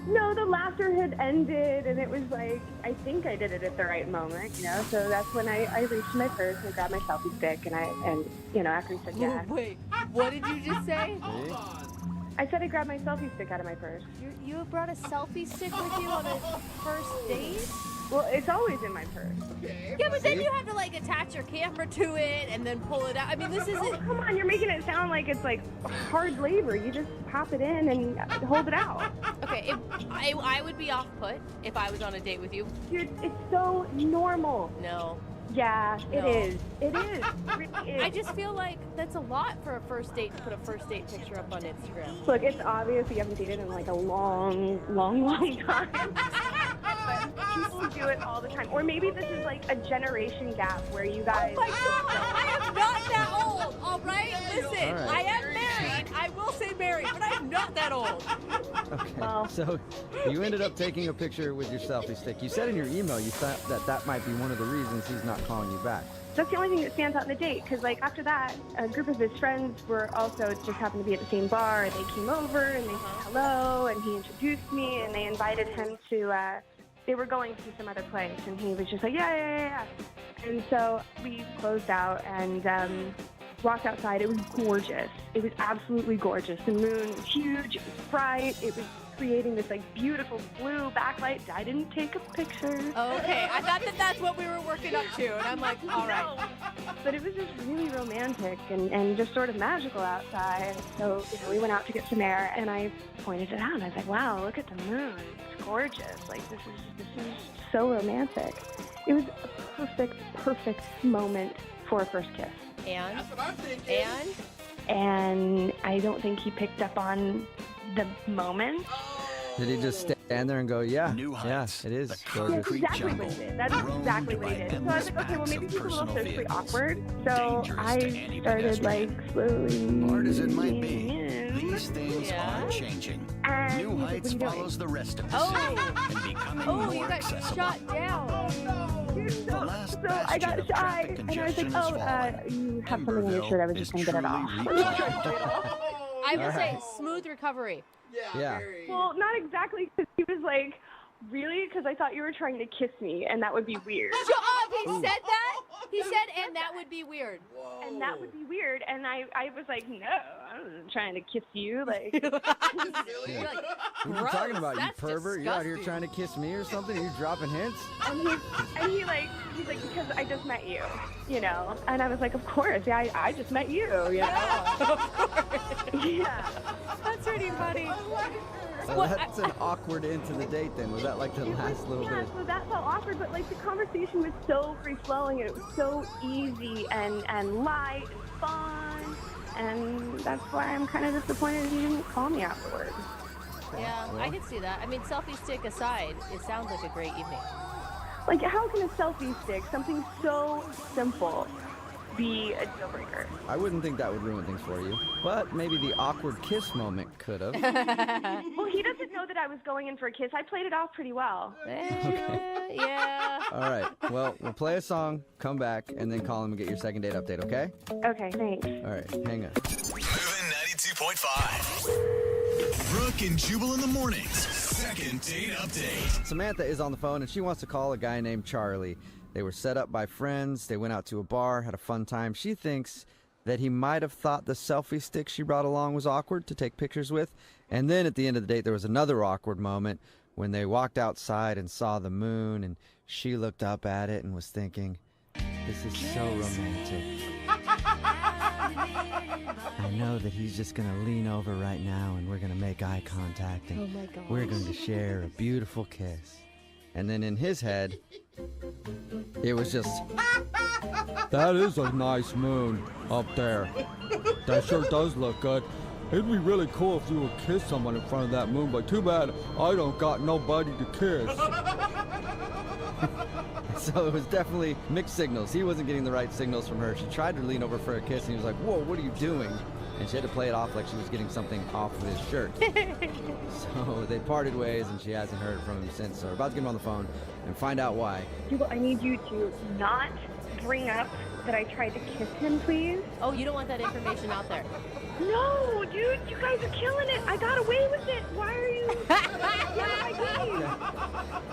No, the laughter had ended, and it was like, I think I did it at the right moment, you know? So that's when I reached my purse and grabbed my selfie stick, and you know, after he said yes. Wait, what did you just say? I said I grabbed my selfie stick out of my purse. You brought a selfie stick with you on a first date? Well, it's always in my purse. Yeah, but then you have to like attach your camera to it and then pull it out. I mean, this isn't. Oh, come on, you're making it sound like it's like hard labor. You just pop it in and hold it out. Okay, I would be off put if I was on a date with you. Dude, it's so normal. No. Yeah, No. it is. It is. It really is. I just feel like that's a lot for a first date to put a first date picture up on Instagram. Look, it's obvious you haven't dated in like a long time. But people do it all the time. Or maybe this is like a generation gap where you guys. Oh my God! I am not that old, all right? Listen, All right. I am married. I will say married, but I'm not that old. Okay. So you ended up taking a picture with your selfie stick. You said in your email you thought that might be one of the reasons he's not calling you back. That's the only thing that stands out in the date, because like after that, a group of his friends were also just happened to be at the same bar, and they came over and they said hello, and he introduced me, and they invited him to. They were going to some other place, and he was just like, yeah. And so we closed out and walked outside. It was gorgeous. It was absolutely gorgeous. The moon was huge. It was bright. It was creating this like beautiful blue backlight. I didn't take a picture. Okay, I thought that's what we were working up to, and I'm like, all right. But it was just really romantic and just sort of magical outside. So, we went out to get some air, and I pointed it out. I was like, wow, look at the moon. It's gorgeous. Like, this is so romantic. It was a perfect moment for a first kiss. And? That's what I'm thinking. And I don't think he picked up on the moment. Did he just stand there and go, yeah, it is gorgeous. That's exactly what he did. That is exactly what he did. So I was like, okay, well, maybe he's a little socially awkward. So I started, like, slowly. Hard as it might be, these things are changing. And New Heights follows the rest of the city and becoming more you got accessible. shot down. So I got shy, and I was like, you have something on your shirt. I was just going to get it off. I will say, smooth recovery. Yeah. Well, not exactly, because he was like, really? Because I thought you were trying to kiss me, and that would be weird. Shut up! He said that? He said, and that would be weird. And that would be weird. And I was like, no, I wasn't trying to kiss you. Like, You're like, What are you talking about, you that's pervert? You're out here disgusting. trying to kiss me or something? Are you dropping hints? and he's like, because I just met you, And I was like, of course, yeah, I just met you, Yeah. That's pretty funny. So that's an awkward end to the date then. Was that like the last little Yeah, bit? so that felt awkward, but like the conversation was so free-flowing, and it was so easy and light and fun, and that's why I'm kind of disappointed he didn't call me afterwards. Yeah, I can see that. I mean, selfie stick aside, it sounds like a great evening. Like, how can a selfie stick, something so simple, be a deal breaker? I wouldn't think that would ruin things for you, but maybe the awkward kiss moment could have. Well, he doesn't know that I was going in for a kiss. I played it off pretty well. Yeah. All right, well, we'll play a song, come back, and then call him and get your second date update, okay? Okay, thanks. All right, hang on. Moving 92.5. Brooke and Jubal in the mornings. Second date update. Samantha is on the phone, and she wants to call a guy named Charlie. They were set up by friends. They went out to a bar, had a fun time. She thinks that he might have thought the selfie stick she brought along was awkward to take pictures with. And then at the end of the date, there was another awkward moment when they walked outside and saw the moon, and she looked up at it and was thinking, this is so romantic. I know that he's just going to lean over right now, and we're going to make eye contact, and Oh my gosh. we're going to share a beautiful kiss. And then in his head, it was just, that is a nice moon up there. That sure does look good. It'd be really cool if you would kiss someone in front of that moon, but too bad I don't got nobody to kiss. So it was definitely mixed signals. He wasn't getting the right signals from her. She tried to lean over for a kiss, and he was like, whoa, what are you doing? And she had to play it off like she was getting something off of his shirt. So they parted ways, and she hasn't heard from him since. So we're about to get him on the phone and find out why. Jubal, I need you to not bring up that I tried to kiss him, please. Oh, you don't want that information out there. No, dude, you guys are killing it. I got away with it. Why are you?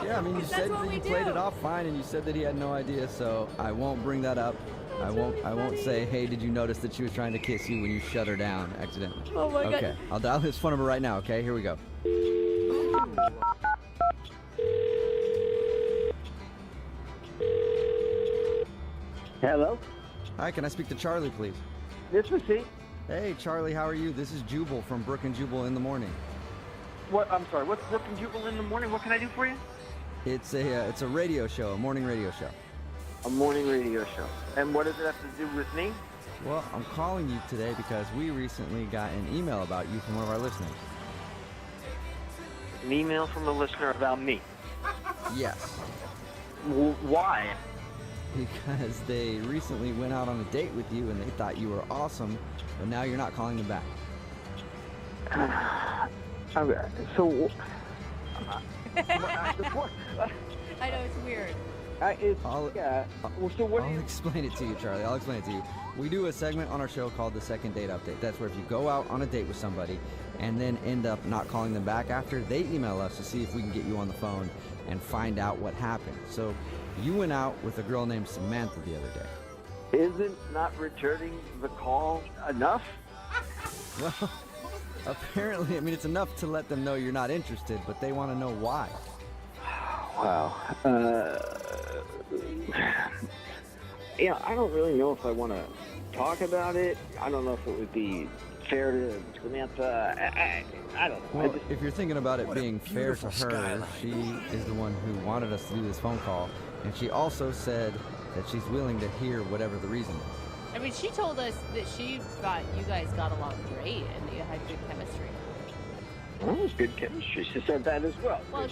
Yeah, I mean, you That's said what that we you played do. it off fine, and you said that he had no idea, so I won't bring that up. I won't say, hey, did you notice that she was trying to kiss you when you shut her down accidentally? Oh my God. Okay, I'll dial his phone number right now, okay? Here we go. Hello? Hi, can I speak to Charlie, please? This is he. Hey, Charlie, how are you? This is Jubal from Brook and Jubal in the Morning. What? I'm sorry. What's Brook and Jubal in the Morning? What can I do for you? It's a radio show, a morning radio show. A morning radio show. And what does it have to do with me? Well, I'm calling you today because we recently got an email about you from one of our listeners. An email from a listener about me. Yes. Why? Because they recently went out on a date with you and they thought you were awesome, but now you're not calling them back. Okay, so... I know, it's weird. I'll explain it to you, Charlie. I'll explain it to you. We do a segment on our show called the Second Date Update. That's where if you go out on a date with somebody and then end up not calling them back after, they email us to see if we can get you on the phone and find out what happened. So you went out with a girl named Samantha the other day. Isn't not returning the call enough? Well, apparently, I mean, it's enough to let them know you're not interested, but they want to know why. Wow. Yeah, I don't really know if I want to talk about it. I don't know if it would be fair to Samantha. I don't know. Well, if you're thinking about it being fair to her, she is the one who wanted us to do this phone call, and she also said that she's willing to hear whatever the reason is. I mean, she told us that she thought you guys got along great and that you had good chemistry. Well, it was good chemistry. She said that as well. Well,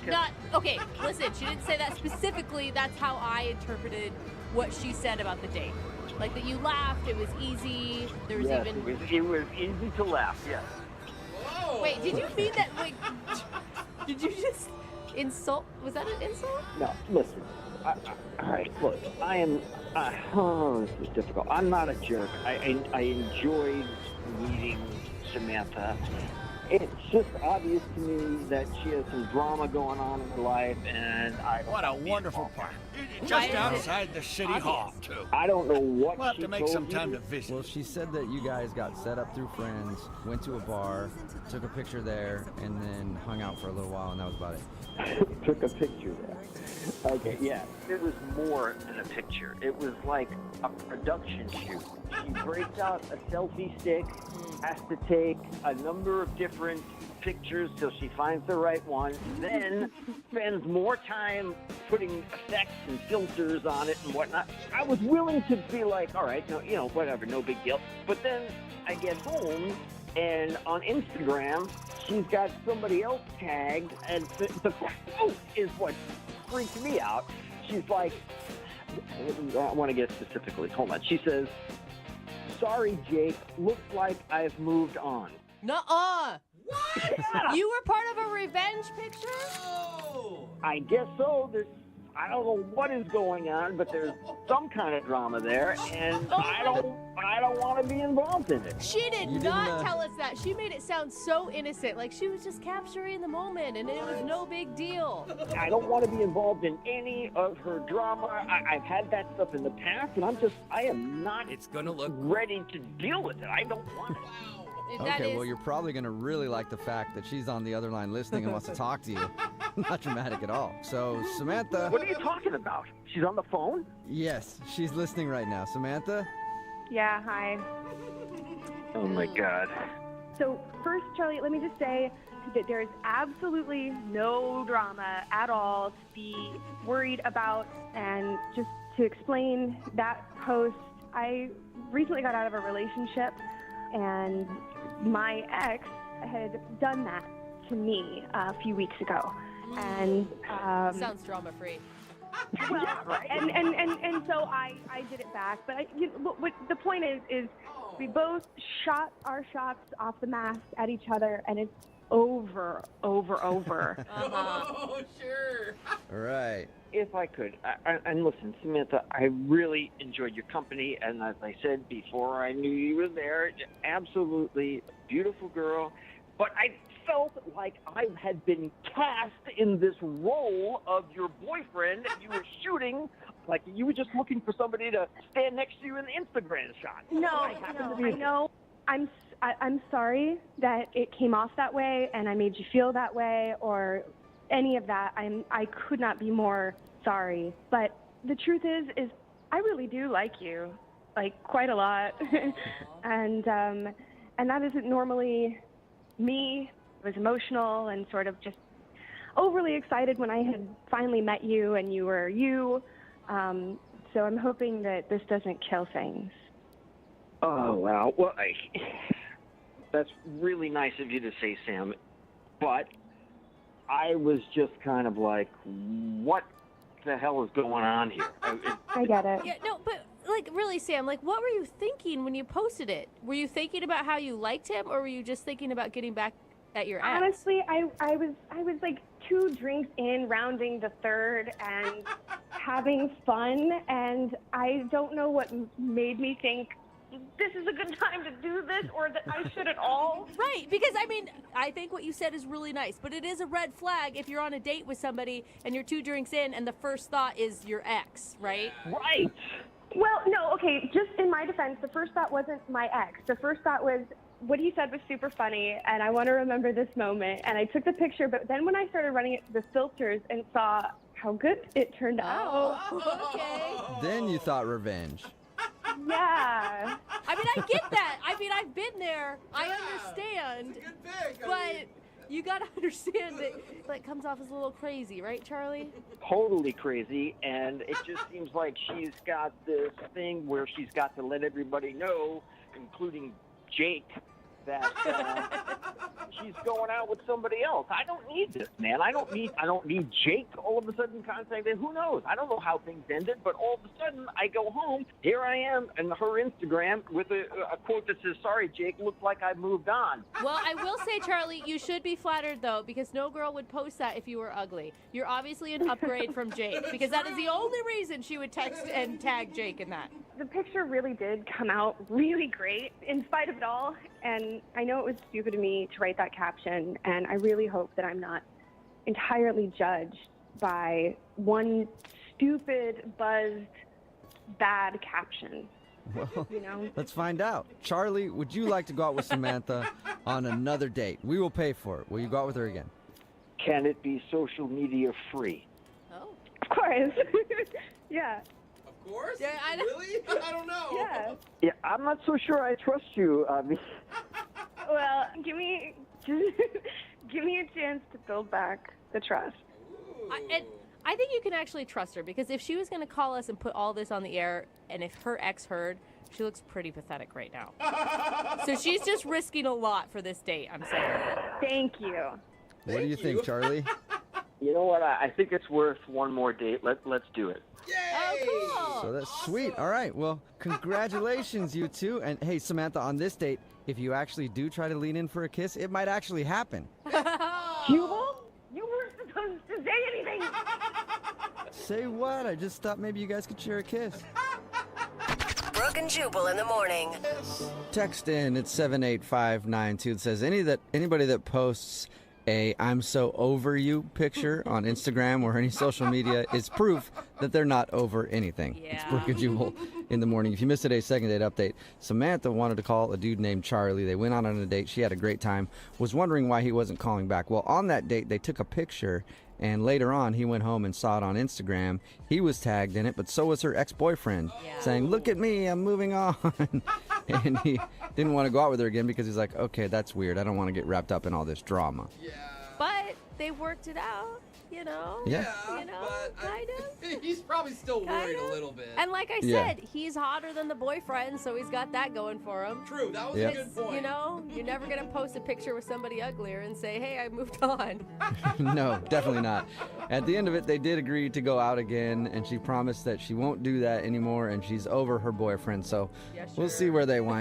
okay, listen, she didn't say that specifically. That's how I interpreted what she said about the date. Like that you laughed, it was easy, there was yes, even... it was easy to laugh, yes. Whoa. Wait, did you mean that, like, did you just insult? Was that an insult? No, listen. All right, look, I am... oh, this is difficult. I'm not a jerk. I enjoyed meeting Samantha. It's just obvious to me that she has some drama going on in her life, and I don't... What a wonderful park. Just outside the city hall, too. I don't know what we'll have she to make told some you. time to visit. Well, she said that you guys got set up through friends, went to a bar, took a picture there, and then hung out for a little while, and that was about it. Took a picture there. Okay, yeah. It was more than a picture. It was like a production shoot. She breaks out a selfie stick, has to take a number of different pictures till she finds the right one, then spends more time putting effects and filters on it and whatnot. I was willing to be like, all right, no, you know, whatever, no big deal. But then I get home, and on Instagram, she's got somebody else tagged, and the quote is what freaked me out. She's like, I want to get specifically. Hold on. She says, "Sorry, Jake. Looks like I've moved on." Nuh-uh. What? You were part of a revenge picture? Oh. I guess so. I don't know what is going on, but there's some kind of drama there, and I don't want to be involved in it. She did not tell us that. She made it sound so innocent, like she was just capturing the moment, and it was no big deal. I don't want to be involved in any of her drama. I've had that stuff in the past, and I am not ready to deal with it. I don't want it. Okay, well, you're probably going to really like the fact that she's on the other line listening and wants to talk to you. Not dramatic at all. So, Samantha... What are you talking about? She's on the phone? Yes, she's listening right now. Samantha? Yeah, hi. Oh, my God. So, first, Charlie, let me just say that there is absolutely no drama at all to be worried about. And just to explain that post, I recently got out of a relationship, and my ex had done that to me a few weeks ago. And sounds drama-free. Well, and so I did it back. But what the point is we both shot our shots off the mast at each other, and it's over. Oh, sure. All right. If I could, and listen, Samantha, I really enjoyed your company, and as I said before I knew you were there, absolutely beautiful girl, but I felt like I had been cast in this role of your boyfriend that you were shooting, like you were just looking for somebody to stand next to you in the Instagram shot. No, I know. I'm sorry that it came off that way, and I made you feel that way, or any of that. I could not be more sorry. But the truth is I really do like you, like quite a lot, and that isn't normally me. I was emotional and sort of just overly excited when I had finally met you and you were you. So I'm hoping that this doesn't kill things. Oh, wow. Well, that's really nice of you to say, Sam. But I was just kind of like, what the hell is going on here? I get it. Yeah, no, but like really, Sam, like what were you thinking when you posted it? Were you thinking about how you liked him, or were you just thinking about getting back at your ex? Honestly, I was like 2 drinks in, rounding the third, and having fun, and I don't know what made me think this is a good time to do this, or that I should at all. Right, because I mean, I think what you said is really nice, but it is a red flag if you're on a date with somebody and you're 2 drinks in and the first thought is your ex, right? Right. Well, no, okay, just in my defense, the first thought wasn't my ex. The first thought was, what he said was super funny, and I want to remember this moment. And I took the picture, but then when I started running it through the filters and saw how good it turned out. Okay. Then you thought revenge. Yeah. I mean, I get that. I mean, I've been there. I understand. It's a good pick. But you gotta understand that it comes off as a little crazy, right, Charlie? Totally crazy, and it just seems like she's got this thing where she's got to let everybody know, including Jake, that she's going out with somebody else. I don't need this, man. I don't need Jake all of a sudden contacting. Who knows? I don't know how things ended, but all of a sudden I go home. Here I am in her Instagram with a quote that says, "Sorry, Jake, looks like I moved on." Well, I will say, Charlie, you should be flattered, though, because no girl would post that if you were ugly. You're obviously an upgrade from Jake, because that is the only reason she would text and tag Jake in that. The picture really did come out really great in spite of it all, and I know it was stupid of me to write that caption, and I really hope that I'm not entirely judged by one stupid, buzzed, bad caption. Well, you know? Let's find out. Charlie, would you like to go out with Samantha on another date? We will pay for it. Will you go out with her again? Can it be social media free? Oh. Of course. Yeah. Of course? Yeah, Really? I don't know. Yeah. Yeah, I'm not so sure I trust you. Well, give me a chance to build back the trust. I think you can actually trust her, because if she was going to call us and put all this on the air, and if her ex heard, she looks pretty pathetic right now. So she's just risking a lot for this date, I'm saying. Thank you. What do you think, Charlie? You know what? I think it's worth one more date. Let's do it. Oh, cool. So that's sweet. All right. Well, congratulations, you two. And hey, Samantha, on this date, if you actually do try to lean in for a kiss, it might actually happen. Jubal? You weren't supposed to say anything. Say what? I just thought maybe you guys could share a kiss. Brooke and Jubal in the morning. Text in, it's 78592. It says anybody that posts a "I'm so over you" picture on Instagram or any social media is proof that they're not over anything. Yeah. It's Brooke and Jubal in the morning. If you missed today's second date update, Samantha wanted to call a dude named Charlie. They went out on a date. She had a great time. Was wondering why he wasn't calling back. Well, on that date, they took a picture, and later on, he went home and saw it on Instagram. He was tagged in it, but so was her ex-boyfriend, saying, "Look at me, I'm moving on." And he didn't want to go out with her again because he's like, okay, that's weird. I don't want to get wrapped up in all this drama. But they worked it out, you know? Yeah. You know, kind of. He's probably still worried a little bit. And like I Yeah. said, he's hotter than the boyfriend, so he's got that going for him. True, that was Yeah. a good point. You know, you're never going to post a picture with somebody uglier and say, hey, I moved on. No, definitely not. At the end of it, they did agree to go out again, and she promised that she won't do that anymore, and she's over her boyfriend. So Yeah, we'll sure. see where they wind